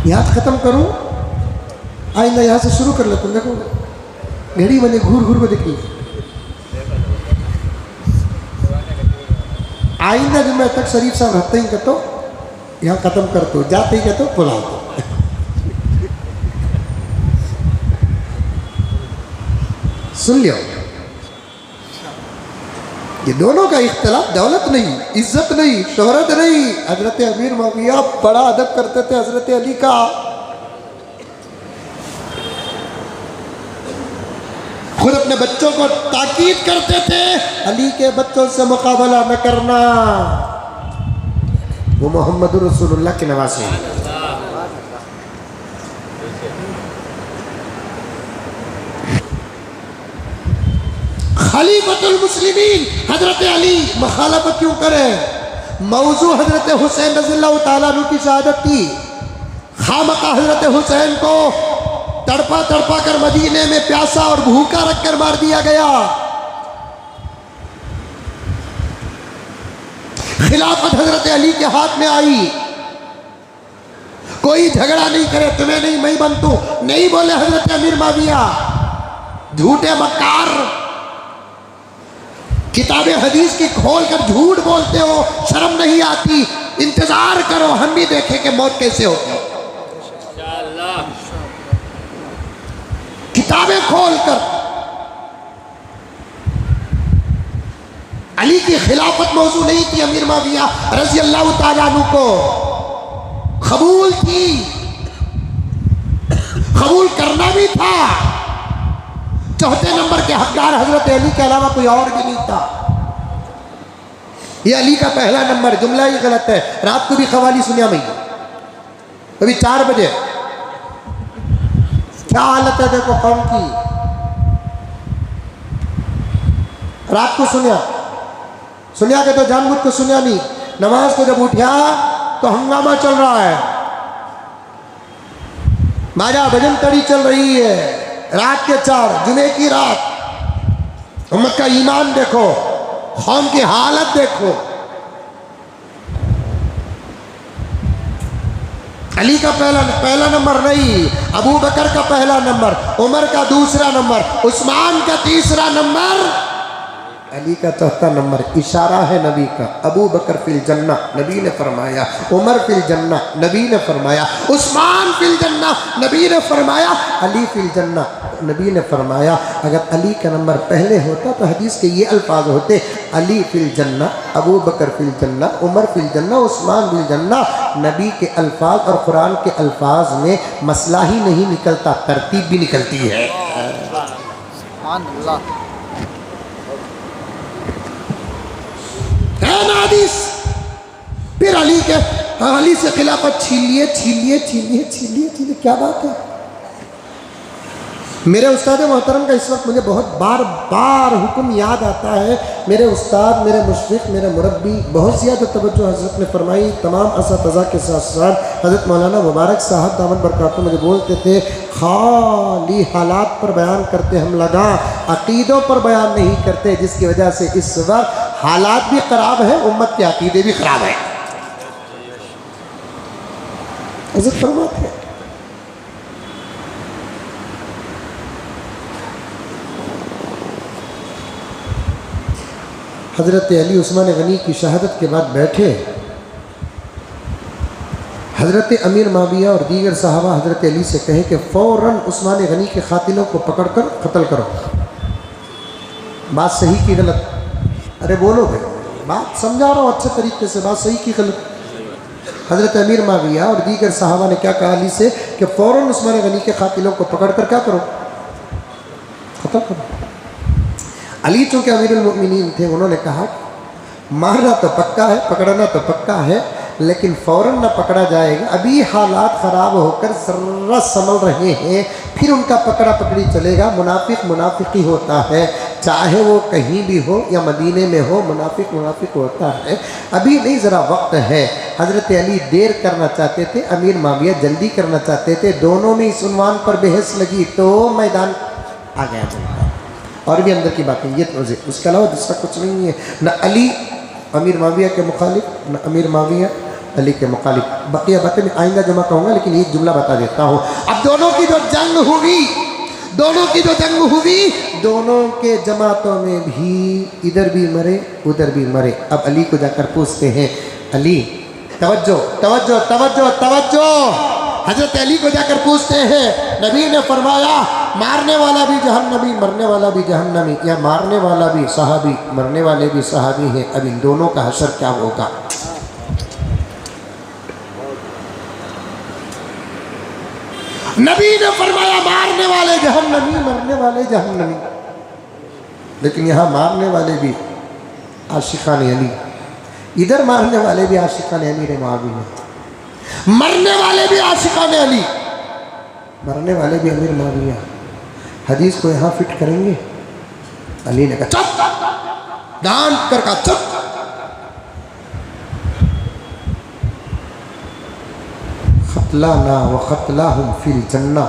यहाँ ख़त्म करूँ, आइंदा यहाँ से शुरू कर लेते। देखो घड़ी मैंने घूर घूर को देखी। आइंदा जब मैं तक शरीफ साहब रहते ही कहते यहाँ ख़त्म कर दो, जाते ही कहते बुला दो। सुन लियो, ये दोनों का इख्तलाफ दौलत नहीं, इज्जत नहीं, शोहरत नहीं। हजरत अमीर माविया बड़ा अदब करते थे हजरत अली का। खुद अपने बच्चों को ताकीद करते थे, अली के बच्चों से मुकाबला न करना, वो मोहम्मद रसूलुल्लाह के नवासे हैं। खलीफतुल मुस्लिमीन हजरत अली मुखालफत क्यों करें? मौजू हजरत हुसैन रज़ियल्लाहु ताला अन्हु की शहादत थी। खामखा हजरत हुसैन को तड़पा तड़पा कर मदीने में प्यासा और भूखा रखकर मार दिया गया। खिलाफत हजरत अली के हाथ में आई। कोई झगड़ा नहीं करे, तुम्हें नहीं मैं बनतू, नहीं बोले हजरत अमीर माविया। झूठे मक्कार, किताबें हदीस की खोल कर झूठ बोलते हो, शर्म नहीं आती? इंतजार करो, हम भी देखें कि मौत कैसे होगी। किताबें खोल कर अली की खिलाफत मौजू नहीं थी, अमीर माविया रज़ी अल्लाह ताला अन्हु को कबूल थी, कबूल करना भी था। चौथे नंबर के हकदार हजरत अली के अलावा कोई और भी नहीं था। ये अली का पहला नंबर। जुमला ही गलत है। रात को भी खवाली सुनिया मैं, अभी 4 बजे क्या हालत है देखो कौम की। रात को सुनिया के तो जानबूझ को सुनिया नहीं। नमाज को जब उठा तो हंगामा चल रहा है, माजा भजन तड़ी चल रही है। रात के 4 जुमे की रात। उम्मत का ईमान देखो, कौम की हालत देखो। अली का पहला नंबर नहीं, अबू बकर का पहला नंबर, उमर का दूसरा नंबर, उस्मान का तीसरा नंबर, अली का चौथा नंबर। इशारा है नबी का। अबू बकर फिल जन्ना, नबी ने फरमाया। उमर फिल जन्ना, नबी ने फरमाया। उस्मान फिल जन्ना, नबी ने फरमाया। अली फिल जन्ना, नबी ने फरमाया। अगर अली का नंबर पहले होता तो हदीस के ये अल्फाज होते, अली फिल जन्ना, अबू बकर फिल जन्ना, उमर फिल जन्ना, उस्मान फिल जन्ना। नबी के अल्फाज और कुरान के अल्फाज में मसला ही नहीं निकलता, तरतीब भी निकलती है। फिर अली से खिलाफत छीन लिए। क्या बात है? मेरे उस्ताद मोहतरम का इस वक्त मुझे बहुत बार बार हुक्म याद आता है। मेरे उस्ताद, मेरे मुशफ़िक़, मेरे मुरब्बी, बहुत ज़्यादा तवज्जो हज़रत ने फरमाई। तमाम असातिज़ा के साथ साथ हज़रत मौलाना मुबारक साहब दामन बरकातहू मुझे बोलते थे, खाली हालात पर बयान करते हम लगा, अक़ीदों पर बयान नहीं करते, जिसकी वजह से इस वक्त हालात भी ख़राब है, उम्मत के अक़ीदे भी ख़राब है। हज़रत फरमाते हैं हज़रत अली उस्मान गनी की शहादत के बाद बैठे। हज़रत अमीर माविया और दीगर सहाबा हज़रत अली से कहें कि फ़ौरन उस्मान गनी के क़ातिलों को पकड़कर कत्ल करो। बात सही की गलत? अरे बोलो भाई, बात समझा रहा हूँ अच्छे तरीके से, बात सही की गलत? हज़रत अमीर माविया और दीगर सहाबा ने क्या कहा अली से कि फ़ौरन उस्मान गनी के क़ातिलों को पकड़कर क्या करो, कत्ल करो। अली चूँकि अमीरुल मोमिनीन थे, उन्होंने कहा मारना तो पक्का है, पकड़ना तो पक्का है, लेकिन फ़ौरन ना पकड़ा जाएगा, अभी हालात ख़राब होकर ज़रा संभल रहे हैं, फिर उनका पकड़ा पकड़ी चलेगा। मुनाफिक मुनाफिक ही होता है, चाहे वो कहीं भी हो या मदीने में हो, मुनाफिक मुनाफिक होता है। अभी नहीं, ज़रा वक्त है। हज़रत अली देर करना चाहते थे, अमीर माविया जल्दी करना चाहते थे, दोनों में इस उन्वान पर बहस लगी तो मैदान आ गया जनता। और भी अंदर की बातें ये तो, उसके अलावा दूसरा कुछ नहीं है। न अली अमीर माविया के मुखालिफ, न अमीर माविया अली के मुखालिफ। बाकी बातें मैं आइंदा जमा कहूँगा, लेकिन एक जुमला बता देता हूँ। अब दोनों की जो जंग हुई, दोनों की जो जंग हुई, दोनों के जमातों में भी इधर भी मरे उधर भी मरे। अब अली को जाकर पूछते हैं, अली तवज्जो तवज्जो तवज्जो तवज्जो, हज़रत अली को जाकर पूछते हैं, नबी ने फरमाया मारने वाला भी जहन्नमी, मरने वाला भी जहन्नमी, या मारने वाला भी सहाबी, मरने वाले भी सहाबी हैं। अब इन दोनों का हशर क्या होगा? नबी ने फरमाया मारने वाले जहन्नमी, मरने वाले जहन्नमी, लेकिन यहाँ मारने वाले भी आशिकान अली, इधर मारने वाले भी आशिकान अमीर मुआविया, मरने वाले भी आशिकान अली, मरने वाले भी अमीर मुआविया। हदीस को यहाँ फिट करेंगे। अली ने कहा चुप, डांट कर कहा चुप। खतलाना व खतलाहुम फिल जन्ना,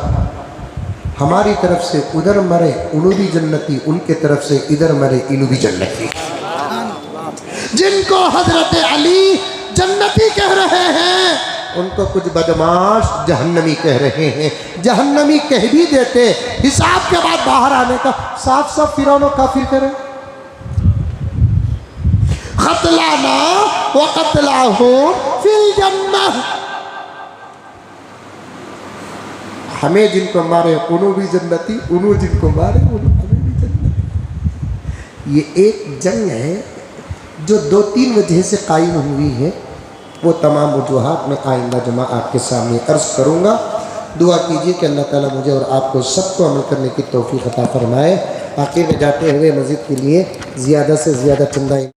हमारी तरफ से उधर मरे उनु भी जन्नती, उनके तरफ से इधर मरे इनु भी जन्नती। जिनको हजरत अली जन्नती कह रहे हैं, उनको कुछ बदमाश जहन्नमी कह रहे हैं। जहन्नमी कह भी देते, हिसाब के बाद बाहर आने का साफ साफ फिरौन काफिर करे। खतलाना व खतलाहुम फिल जन्नह, हमें जिनको मारे उन्हों भी जन्नती, उन्हों जिनको मारे उन्हों हमें भी जन्नती। ये एक जंग है जो 2-3 वजह से कायम हुई है। वो तमाम वजूहात में आइंदा जुमा आपके सामने अर्ज़ करूँगा। दुआ कीजिए कि अल्लाह ताला मुझे और आपको सबको अमल करने की तौफीक अता फरमाए। आखिर में जाते हुए मस्जिद के लिए ज़्यादा से ज़्यादा चंदा